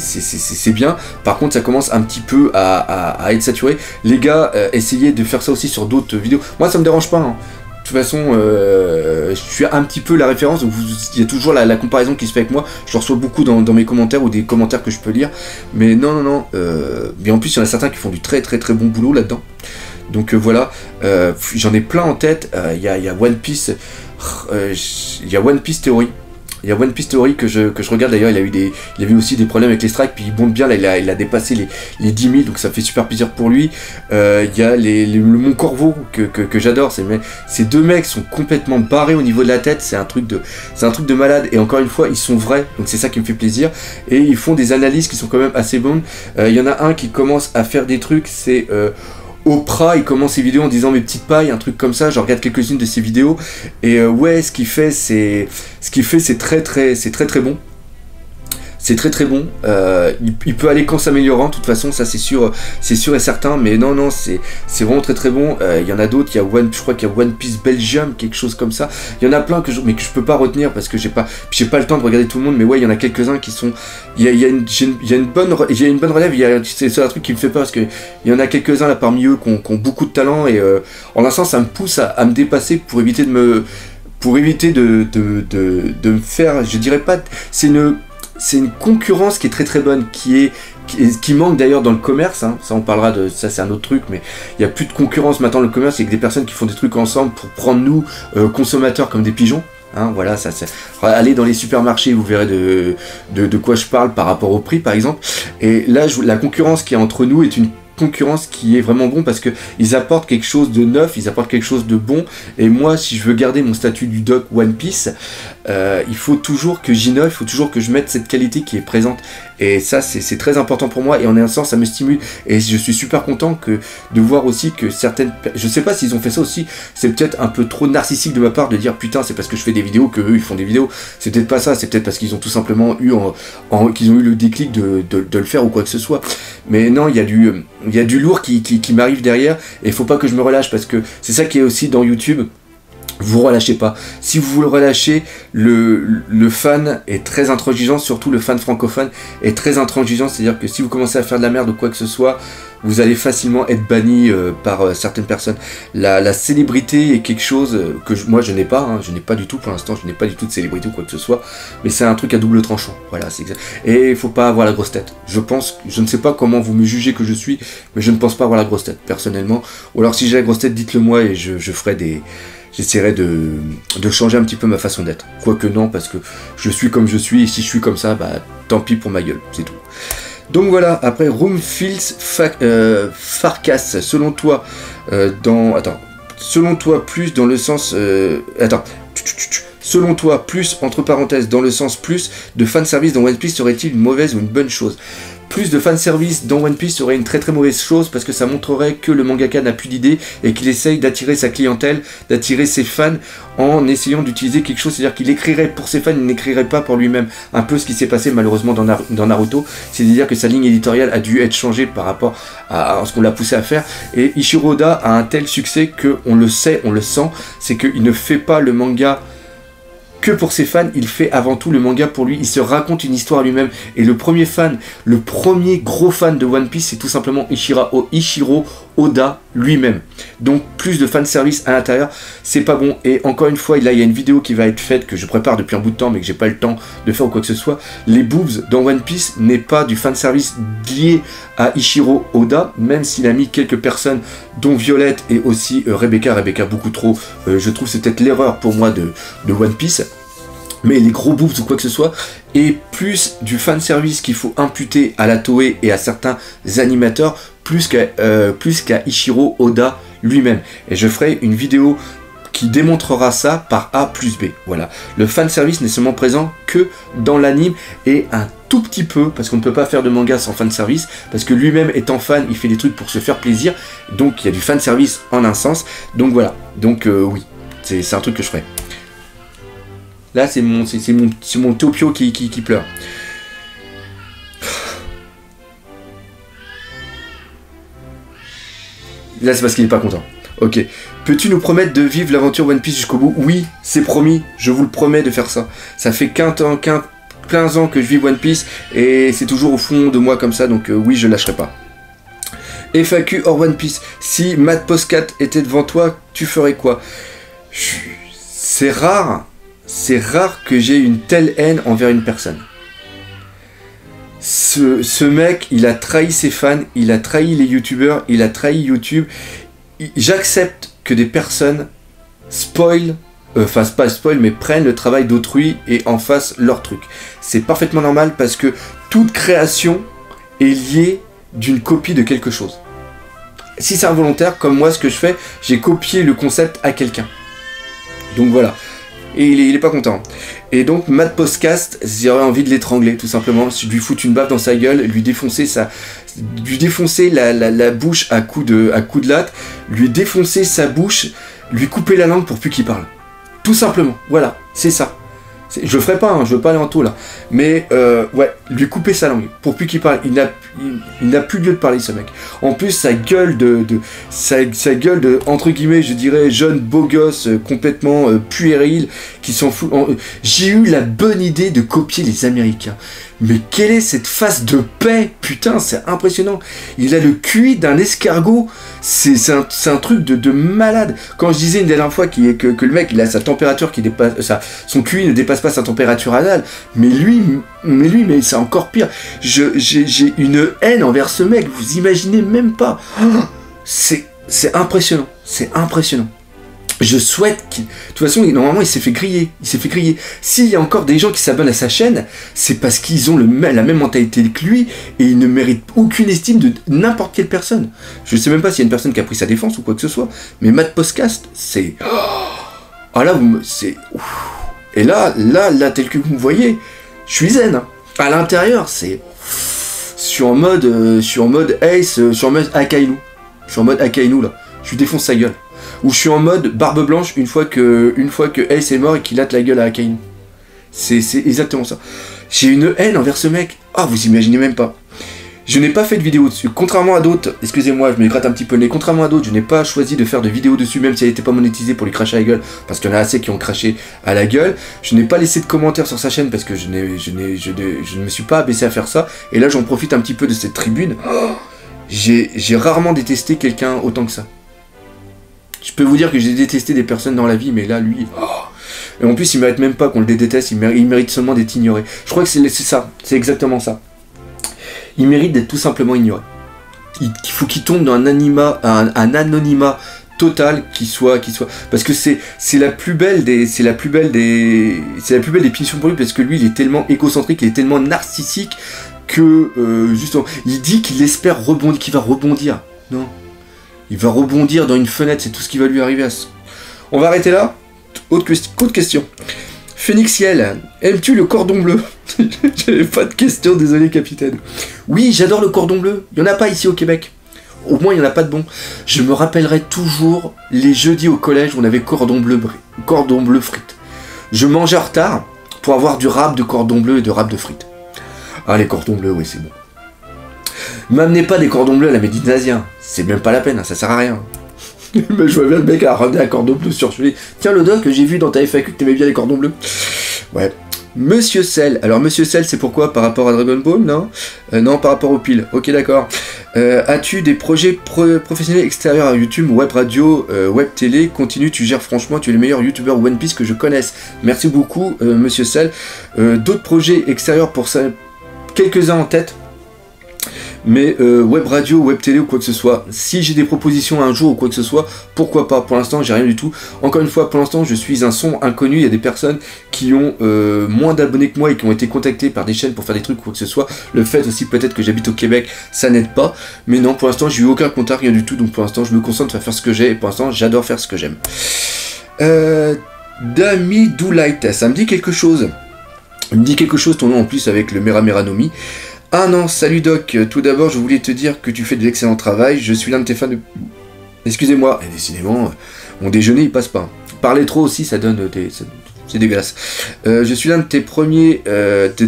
bien. Par contre, ça commence un petit peu à être saturé. Les gars, essayez de faire ça aussi sur d'autres vidéos. Moi, ça me dérange pas, hein. De toute façon, je suis un petit peu la référence, donc il y a toujours la comparaison qui se fait avec moi. Je reçois beaucoup dans mes commentaires ou des commentaires que je peux lire. Mais non. Mais en plus, il y en a certains qui font du très bon boulot là-dedans. Donc voilà, j'en ai plein en tête. Il y a One Piece, il y a One Piece Theory. Il y a One Piece Theory que je regarde d'ailleurs, il a eu aussi des problèmes avec les strikes, puis il monte bien, là il a dépassé les 10 000, donc ça fait super plaisir pour lui. Il y a le Mont Corvo que j'adore, ces deux mecs sont complètement barrés au niveau de la tête, c'est un truc de malade, et encore une fois ils sont vrais, donc c'est ça qui me fait plaisir, et ils font des analyses qui sont quand même assez bonnes. Il y en a un qui commence à faire des trucs, c'est... Oprah, il commence ses vidéos en disant mes petites pailles, un truc comme ça, je regarde quelques-unes de ses vidéos, et ouais, ce qu'il fait c'est très bon. C'est très bon, il peut aller qu'en s'améliorant, de toute façon, ça c'est sûr et certain, mais non, c'est vraiment très bon. Il y en a d'autres, je crois qu'il y a One Piece Belgium, quelque chose comme ça. Il y en a plein que je peux pas retenir parce que j'ai pas le temps de regarder tout le monde, mais ouais, il y en a quelques-uns qui sont... Il y a une bonne relève, c'est un truc qui me fait peur parce que il y en a quelques-uns là parmi eux qui ont beaucoup de talent, et en l'instant ça me pousse à me dépasser pour éviter de me faire, je dirais pas, c'est une concurrence qui est très bonne, qui manque d'ailleurs dans le commerce, hein. Ça on parlera de ça, c'est un autre truc, mais il n'y a plus de concurrence maintenant dans le commerce, il y a que des personnes qui font des trucs ensemble pour prendre nous, consommateurs, comme des pigeons. Hein, voilà, allez dans les supermarchés, vous verrez de quoi je parle par rapport au prix par exemple. Et là, la concurrence qu'il y a entre nous est une concurrence qui est vraiment bon parce que ils apportent quelque chose de neuf, ils apportent quelque chose de bon, et moi si je veux garder mon statut du doc One Piece, il faut toujours que j'innove, il faut toujours que je mette cette qualité qui est présente, et ça c'est très important pour moi, et en un sens ça me stimule, et je suis super content de voir aussi que certaines, je sais pas s'ils ont fait ça aussi, c'est peut-être un peu trop narcissique de ma part de dire putain c'est parce que je fais des vidéos que eux ils font des vidéos, c'est peut-être pas ça, c'est peut-être parce qu'ils ont tout simplement eu qu'ils ont eu le déclic de le faire ou quoi que ce soit, mais non, il y a du lourd qui m'arrive derrière, et il faut pas que je me relâche, parce que c'est ça qui est aussi dans YouTube. Vous relâchez pas. Si vous le relâchez, le fan est très intransigeant, surtout le fan francophone est très intransigeant, c'est-à-dire que si vous commencez à faire de la merde ou quoi que ce soit, vous allez facilement être banni par certaines personnes. La célébrité est quelque chose que moi je n'ai pas, hein, je n'ai pas du tout pour l'instant, je n'ai pas du tout de célébrité ou quoi que ce soit, mais c'est un truc à double tranchant, voilà, c'est exact. Et il faut pas avoir la grosse tête. Je ne sais pas comment vous me jugez que je suis, mais je ne pense pas avoir la grosse tête, personnellement. Ou alors si j'ai la grosse tête, dites-le moi et je ferai j'essaierai de changer un petit peu ma façon d'être. Quoique non, parce que je suis comme je suis, et si je suis comme ça, bah tant pis pour ma gueule, c'est tout. Donc voilà, après Roomfields Farkas, selon toi, selon toi plus dans le sens... selon toi, plus, entre parenthèses, dans le sens plus, de fanservice dans One Piece serait-il une mauvaise ou une bonne chose? Plus de fanservice dans One Piece serait une très mauvaise chose parce que ça montrerait que le mangaka n'a plus d'idées et qu'il essaye d'attirer sa clientèle, d'attirer ses fans en essayant d'utiliser quelque chose, c'est-à-dire qu'il écrirait pour ses fans, il n'écrirait pas pour lui-même. Un peu ce qui s'est passé malheureusement dans Naruto, c'est-à-dire que sa ligne éditoriale a dû être changée par rapport à ce qu'on l'a poussé à faire, et Eiichiro Oda a un tel succès qu'on le sait, on le sent, c'est qu'il ne fait pas le manga que pour ses fans, il fait avant tout le manga pour lui, il se raconte une histoire lui-même, et le premier gros fan de One Piece, c'est tout simplement Eiichiro Oda lui-même. Donc plus de fanservice à l'intérieur, c'est pas bon, et encore une fois, là il y a une vidéo qui va être faite, que je prépare depuis un bout de temps, mais que j'ai pas le temps de faire ou quoi que ce soit. Les boobs dans One Piece n'est pas du fanservice lié à Eiichiro Oda, même s'il a mis quelques personnes, dont Violette et aussi Rebecca beaucoup trop, je trouve c'est peut-être l'erreur pour moi de One Piece. Mais les gros boobs ou quoi que ce soit, et plus du fanservice qu'il faut imputer à la Toei et à certains animateurs, plus qu'à Eiichiro Oda lui-même. Et je ferai une vidéo qui démontrera ça par A plus B. Voilà. Le fanservice n'est seulement présent que dans l'anime, et un tout petit peu, parce qu'on ne peut pas faire de manga sans fanservice, parce que lui-même étant fan, il fait des trucs pour se faire plaisir, donc il y a du fanservice en un sens. Donc voilà. Donc oui, c'est un truc que je ferai. Là, c'est mon Topio qui pleure. Là, c'est parce qu'il est pas content. Ok. Peux-tu nous promettre de vivre l'aventure One Piece jusqu'au bout? Oui, c'est promis. Je vous le promets de faire ça. Ça fait 15 ans que je vis One Piece et c'est toujours au fond de moi comme ça. Donc oui, je lâcherai pas. FAQ hors One Piece. Si Matt Postcat était devant toi, tu ferais quoi? C'est rare que j'ai une telle haine envers une personne. Ce mec, il a trahi ses fans, il a trahi les youtubeurs, il a trahi YouTube. J'accepte que des personnes spoil, pas spoil, mais prennent le travail d'autrui et en fassent leur truc. C'est parfaitement normal parce que toute création est liée d'une copie de quelque chose. Si c'est involontaire, comme moi, ce que je fais, j'ai copié le concept à quelqu'un. Donc voilà. Et il est pas content. Et donc, Matt Postcast, j'aurais envie de l'étrangler, tout simplement. Lui foutre une baffe dans sa gueule, lui défoncer la bouche à coups de latte, lui défoncer sa bouche, lui couper la langue pour plus qu'il parle. Tout simplement. Voilà, c'est ça. Je le ferai pas, hein, je veux pas aller en taux là. Mais ouais, lui couper sa langue pour plus qu'il parle. Il n'a plus lieu de parler, ce mec. En plus, sa gueule de entre guillemets, je dirais jeune beau gosse complètement puéril qui s'en fout. J'ai eu la bonne idée de copier les Américains. Mais quelle est cette face de paix? Putain, c'est impressionnant. Il a le QI d'un escargot. C'est un truc de malade. Quand je disais une dernière fois que le mec, il a sa température qui dépasse... son QI ne dépasse pas sa température anale. Mais c'est encore pire. J'ai une haine envers ce mec. Vous imaginez même pas. C'est impressionnant. C'est impressionnant. Je souhaite qu'il... De toute façon, normalement, il s'est fait griller. S'il y a encore des gens qui s'abonnent à sa chaîne, c'est parce qu'ils ont la même mentalité que lui et ils ne méritent aucune estime de n'importe quelle personne. Je sais même pas s'il y a une personne qui a pris sa défense ou quoi que ce soit. Mais Matt Postcast, c'est... Ah là, c'est... Et là, tel que vous me voyez, je suis zen. Hein. À l'intérieur, c'est... Je suis en mode Ace, je suis en mode Akainu. Je suis en mode Akainu, là. Je lui défonce sa gueule. Ou je suis en mode barbe blanche une fois que Ace est mort et qu'il latte la gueule à Akainu. C'est exactement ça. J'ai une haine envers ce mec. Ah, vous imaginez même pas. Je n'ai pas fait de vidéo dessus. Contrairement à d'autres, excusez-moi, je me gratte un petit peu le nez. Contrairement à d'autres, je n'ai pas choisi de faire de vidéo dessus, même si elle n'était pas monétisée pour lui cracher à la gueule, parce qu'il y en a assez qui ont craché à la gueule. Je n'ai pas laissé de commentaires sur sa chaîne parce que je ne me suis pas abaissé à faire ça. Et là, j'en profite un petit peu de cette tribune. Oh, j'ai rarement détesté quelqu'un autant que ça. Je peux vous dire que j'ai détesté des personnes dans la vie, mais là, lui... Oh. Et en plus, il mérite même pas qu'on le déteste, il mérite seulement d'être ignoré. Je crois que c'est ça, c'est exactement ça. Il mérite d'être tout simplement ignoré. Il faut qu'il tombe dans un anonymat total qui soit... Parce que c'est la plus belle des punitions pour lui, parce que lui, il est tellement égocentrique, il est tellement narcissique que, justement, il dit qu'il espère rebondir, qu'il va rebondir. Non. Il va rebondir dans une fenêtre, c'est tout ce qui va lui arriver. On va arrêter là. Autre question. Phoenixiel, aimes-tu le cordon bleu? J'avais pas de question, désolé capitaine. Oui, j'adore le cordon bleu. Il n'y en a pas ici au Québec. Au moins, il n'y en a pas de bon. Je me rappellerai toujours les jeudis au collège où on avait cordon bleu frites. Je mangeais en retard pour avoir du râpe de cordon bleu et de râpe de frites. Ah, les cordons bleus, oui, c'est bon. M'amenez pas des cordons bleus à la Méditerranée, c'est même pas la peine, hein, ça sert à rien. Mais je vois bien le mec à ramener un cordon bleu surgelé. Tiens, le doc, j'ai vu dans ta FAQ que t'aimais bien les cordons bleus. Ouais. Monsieur Cell. Alors, Monsieur Cell, c'est pourquoi? Par rapport à Dragon Ball, non? Non, par rapport aux piles. Ok, d'accord. As-tu des projets professionnels extérieurs à YouTube, web radio, web télé? Continue, tu gères franchement, tu es le meilleur youtubeur One Piece que je connaisse. Merci beaucoup, Monsieur Cell. D'autres projets extérieurs pour ça? Quelques-uns en tête. Mais web radio, web télé ou quoi que ce soit, si j'ai des propositions un jour ou quoi que ce soit, pourquoi pas? Pour l'instant, j'ai rien du tout. Encore une fois, pour l'instant, je suis un sombre inconnu. Il y a des personnes qui ont moins d'abonnés que moi et qui ont été contactées par des chaînes pour faire des trucs ou quoi que ce soit. Le fait aussi peut-être que j'habite au Québec, ça n'aide pas. Mais non, pour l'instant, j'ai eu aucun contact, rien du tout. Donc pour l'instant, je me concentre à faire ce que j'ai. Et pour l'instant, j'adore faire ce que j'aime. Dami Doolight, ça me dit quelque chose. Il me dit quelque chose ton nom en plus avec le Merameranomi. Ah non, salut Doc, tout d'abord je voulais te dire que tu fais de l'excellent travail, je suis l'un de tes fans de... Excusez-moi, décidément, mon déjeuner il passe pas. Parler trop aussi, ça donne c'est dégueulasse. Je suis l'un de tes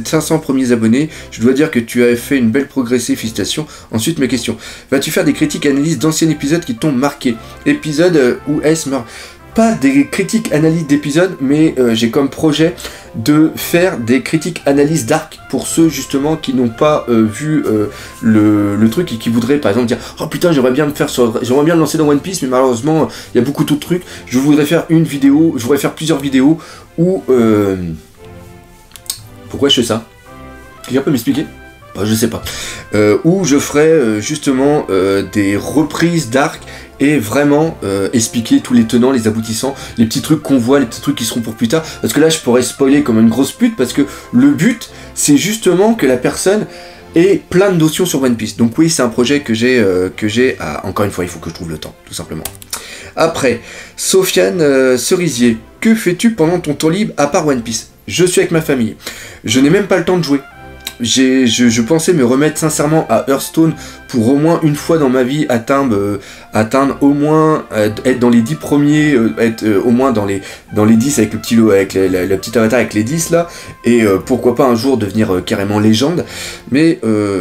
500 premiers abonnés. Je dois dire que tu as fait une belle progression, félicitations. Ensuite, mes questions. Vas-tu faire des critiques analyses d'anciens épisodes qui t'ont marqué? Épisode où S meurt. Pas des critiques analyses d'épisodes, mais j'ai comme projet de faire des critiques analyses d'arc pour ceux justement qui n'ont pas vu le truc et qui voudraient par exemple dire oh putain j'aimerais bien me lancer dans One Piece mais malheureusement il y a beaucoup d'autres trucs. Je voudrais faire une vidéo, je voudrais faire plusieurs vidéos où pourquoi je fais ça? Quelqu'un peut m'expliquer? Je sais pas. Où je ferai justement des reprises d'arc et vraiment expliquer tous les tenants, les aboutissants, les petits trucs qu'on voit, les petits trucs qui seront pour plus tard. Parce que là, je pourrais spoiler comme une grosse pute, parce que le but, c'est justement que la personne ait plein de notions sur One Piece. Donc oui, c'est un projet que j'ai encore une fois, il faut que je trouve le temps, tout simplement. Après, Sofiane Cerisier, que fais-tu pendant ton temps libre à part One Piece? Je suis avec ma famille. Je n'ai même pas le temps de jouer. Je pensais me remettre sincèrement à Hearthstone pour au moins une fois dans ma vie atteindre au moins, être dans les 10 premiers, être au moins dans les 10 avec le petit lot, avec le petit avatar avec les 10 là, et pourquoi pas un jour devenir carrément légende, mais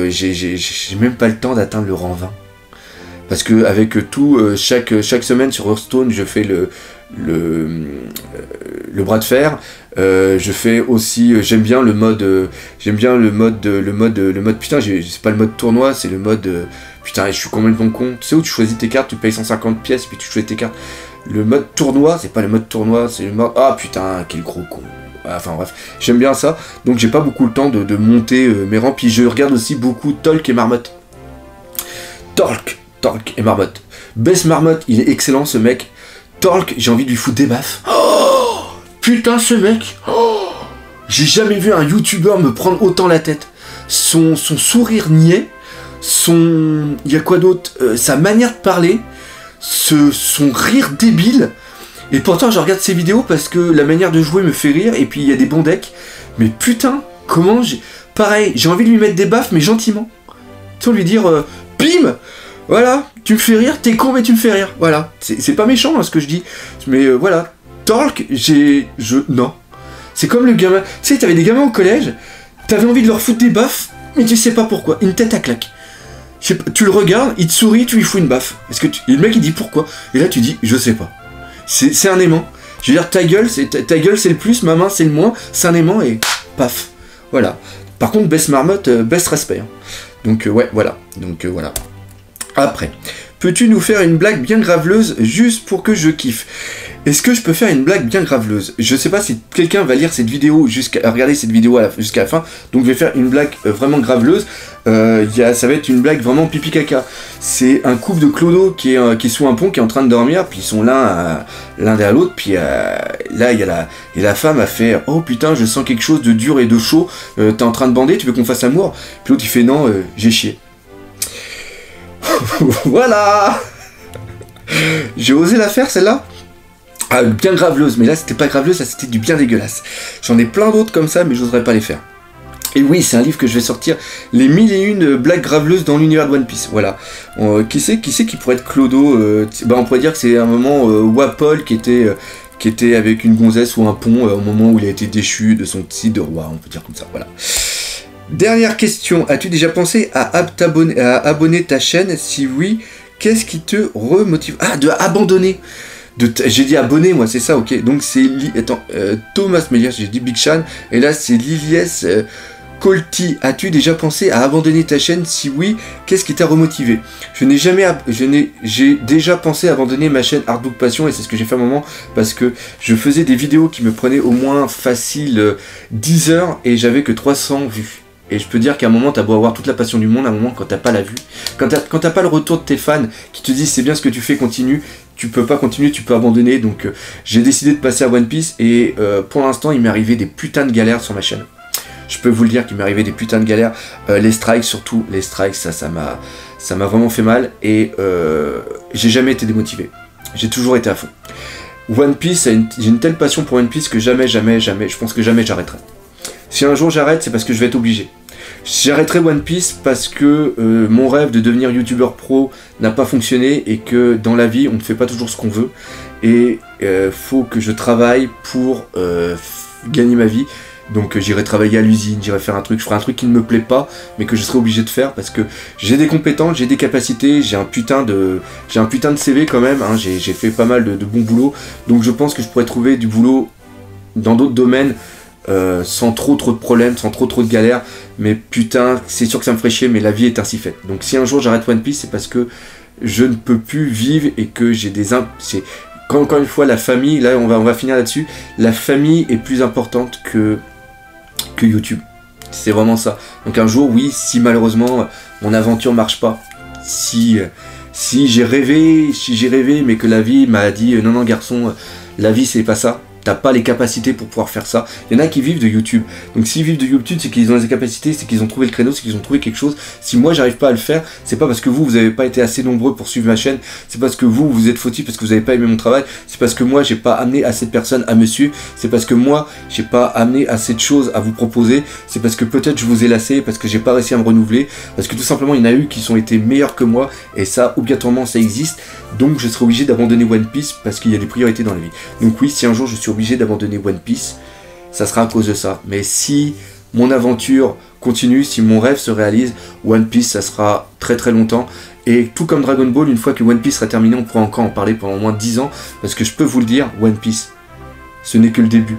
j'ai même pas le temps d'atteindre le rang 20. Parce que avec tout, chaque semaine sur Hearthstone, je fais le bras de fer. Je fais aussi, j'aime bien le mode putain, c'est pas le mode tournoi, c'est le mode putain, je suis complètement con. Tu sais où tu choisis tes cartes, tu payes 150 pièces puis tu choisis tes cartes. Le mode tournoi, c'est pas le mode tournoi, c'est le mode ah putain, quel gros con. Enfin bref, j'aime bien ça. Donc j'ai pas beaucoup le temps de monter mes rangs. Puis je regarde aussi beaucoup Talk et Marmotte. Talk et Marmotte. Bess Marmotte, il est excellent ce mec. Talk, j'ai envie de lui foutre des baffes. Oh putain, ce mec. Oh, j'ai jamais vu un youtubeur me prendre autant la tête. Son sourire niais, il y a quoi d'autre, sa manière de parler, son rire débile. Et pourtant, je regarde ses vidéos parce que la manière de jouer me fait rire. Et puis, il y a des bons decks. Mais putain, comment j'ai... Pareil, j'ai envie de lui mettre des baffes, mais gentiment. Tu sais, lui dire, bim. Voilà, tu me fais rire, t'es con mais tu me fais rire, voilà. C'est pas méchant hein, ce que je dis, mais voilà. Talk, non. C'est comme le gamin, tu sais, t'avais des gamins au collège, t'avais envie de leur foutre des baffes, mais tu sais pas pourquoi, une tête à claque. Tu le regardes, il te sourit, tu lui fous une baffe. Et le mec il dit pourquoi, et là tu dis, je sais pas. C'est un aimant. Je veux dire, ta gueule c'est le plus, ma main c'est le moins, c'est un aimant et paf. Voilà. Par contre, Bess Marmotte, best respect. Hein. Donc ouais, voilà. Donc voilà. Après, peux-tu nous faire une blague bien graveleuse juste pour que je kiffe? Est-ce que je peux faire une blague bien graveleuse? Je sais pas si quelqu'un va lire cette vidéo regarder cette vidéo jusqu'à la fin, donc je vais faire une blague vraiment graveleuse. Ça va être une blague vraiment pipi caca. C'est un couple de clodos qui est sous un pont, qui est en train de dormir, puis ils sont l'un derrière l'autre, puis là il y a la femme a fait oh putain je sens quelque chose de dur et de chaud, t'es en train de bander, tu veux qu'on fasse amour? Puis l'autre il fait non, j'ai chié. Voilà. J'ai osé la faire celle-là. Bien graveleuse, mais là c'était pas graveleuse, ça c'était du bien dégueulasse. J'en ai plein d'autres comme ça, mais j'oserais pas les faire. Et oui, c'est un livre que je vais sortir, les 1001 blagues graveleuses dans l'univers de One Piece. Voilà. Qui c'est qui pourrait être Clodo? On pourrait dire que c'est un moment Wapol qui était avec une gonzesse ou un pont au moment où il a été déchu de son titre de roi, on peut dire comme ça. Voilà. Dernière question, as-tu déjà pensé à abonner ta chaîne? Si oui, qu'est-ce qui te remotive? Ah, de abandonner. J'ai dit abonner, moi, c'est ça, ok. Donc c'est Thomas Melier, j'ai dit Big Chan, et là c'est Lilies Colty. As-tu déjà pensé à abandonner ta chaîne? Si oui, qu'est-ce qui t'a remotivé? J'ai déjà pensé à abandonner ma chaîne Artbook Passion, et c'est ce que j'ai fait à un moment, parce que je faisais des vidéos qui me prenaient au moins facile 10 heures, et j'avais que 300 vues. Et je peux dire qu'à un moment, t'as beau avoir toute la passion du monde, à un moment, quand t'as pas la vue, quand t'as pas le retour de tes fans qui te disent c'est bien ce que tu fais, continue, tu peux pas continuer, tu peux abandonner. Donc j'ai décidé de passer à One Piece, et pour l'instant, il m'est arrivé des putains de galères sur ma chaîne. Je peux vous le dire qu'il m'est arrivé des putains de galères. Les strikes, surtout, les strikes, ça m'a vraiment fait mal, et j'ai jamais été démotivé. J'ai toujours été à fond. One Piece, j'ai une telle passion pour One Piece que jamais, je pense que jamais j'arrêterai. Si un jour j'arrête, c'est parce que je vais être obligé. J'arrêterai One Piece parce que mon rêve de devenir youtubeur pro n'a pas fonctionné, et que dans la vie on ne fait pas toujours ce qu'on veut, et faut que je travaille pour gagner ma vie. Donc j'irai travailler à l'usine, j'irai faire un truc, je ferai un truc qui ne me plaît pas, mais que je serai obligé de faire parce que j'ai des compétences, j'ai des capacités, j'ai un putain de CV quand même, hein, j'ai fait pas mal de bons boulots, donc je pense que je pourrais trouver du boulot dans d'autres domaines sans trop de problèmes, sans trop de galères, mais putain, c'est sûr que ça me ferait chier, mais la vie est ainsi faite. Donc si un jour j'arrête One Piece, c'est parce que je ne peux plus vivre et que j'ai des... Encore une fois, la famille, là on va finir là-dessus, la famille est plus importante que YouTube. C'est vraiment ça. Donc un jour, oui, si malheureusement mon aventure marche pas, si j'ai rêvé, mais que la vie m'a dit non non garçon, la vie c'est pas ça. T'as pas les capacités pour pouvoir faire ça. Il y en a qui vivent de YouTube. Donc s'ils vivent de YouTube, c'est qu'ils ont les capacités, c'est qu'ils ont trouvé le créneau, c'est qu'ils ont trouvé quelque chose. Si moi j'arrive pas à le faire, c'est pas parce que vous avez pas été assez nombreux pour suivre ma chaîne, c'est parce que vous êtes fautif parce que vous avez pas aimé mon travail, c'est parce que moi j'ai pas amené assez de personnes à me suivre, c'est parce que moi j'ai pas amené assez de choses à vous proposer, c'est parce que peut-être je vous ai lassé, parce que j'ai pas réussi à me renouveler, parce que tout simplement il y en a eu qui ont été meilleurs que moi, et ça obligatoirement ça existe. Donc je serai obligé d'abandonner One Piece parce qu'il y a des priorités dans la vie. Donc oui, si un jour je suis obligé d'abandonner One Piece, ça sera à cause de ça. Mais si mon aventure continue, si mon rêve se réalise, One Piece ça sera très très longtemps. Et tout comme Dragon Ball, une fois que One Piece sera terminé, on pourra encore en parler pendant au moins 10 ans. Parce que je peux vous le dire, One Piece, ce n'est que le début.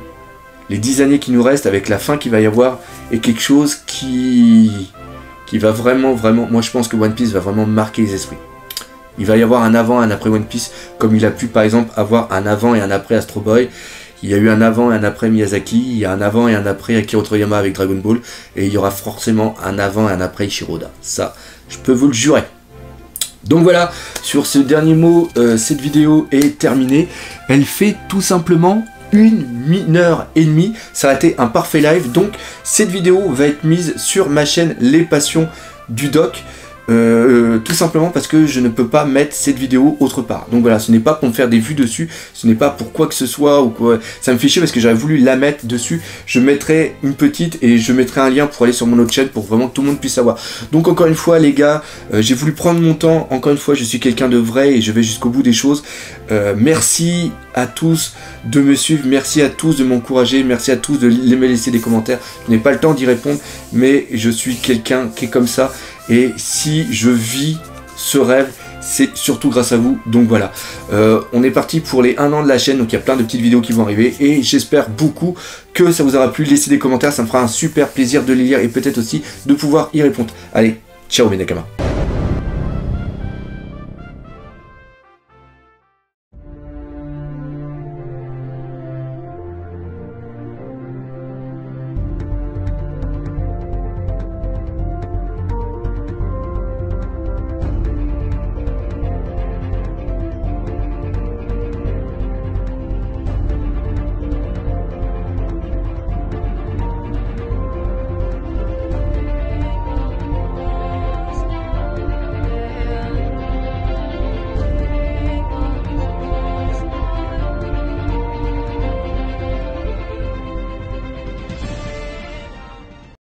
Les 10 années qui nous restent, avec la fin qu'il va y avoir, est quelque chose qui va vraiment, moi je pense que One Piece va vraiment marquer les esprits. Il va y avoir un avant et un après One Piece, comme il a pu par exemple avoir un avant et un après Astro Boy. Il y a eu un avant et un après Miyazaki, il y a un avant et un après Akira Toriyama avec Dragon Ball, et il y aura forcément un avant et un après Ishiroda. Ça, je peux vous le jurer. Donc voilà, sur ce dernier mot, cette vidéo est terminée. Elle fait tout simplement 1h30. Ça a été un parfait live, donc cette vidéo va être mise sur ma chaîne Les Passions du Doc. Tout simplement parce que je ne peux pas mettre cette vidéo autre part. Donc voilà, ce n'est pas pour me faire des vues dessus, ce n'est pas pour quoi que ce soit ou quoi. Ça me fait chier parce que j'aurais voulu la mettre dessus. Je mettrai une petite et je mettrai un lien pour aller sur mon autre chaîne pour vraiment que tout le monde puisse savoir. Donc encore une fois les gars, j'ai voulu prendre mon temps. Encore une fois, je suis quelqu'un de vrai et je vais jusqu'au bout des choses. Merci à tous de me suivre, merci à tous de m'encourager, merci à tous de me laisser des commentaires. Je n'ai pas le temps d'y répondre, mais je suis quelqu'un qui est comme ça. Et si je vis ce rêve, c'est surtout grâce à vous. Donc voilà, on est parti pour les 1 an de la chaîne, donc il y a plein de petites vidéos qui vont arriver. Et j'espère beaucoup que ça vous aura plu. Laissez des commentaires, ça me fera un super plaisir de les lire et peut-être aussi de pouvoir y répondre. Allez, ciao mes nakamas.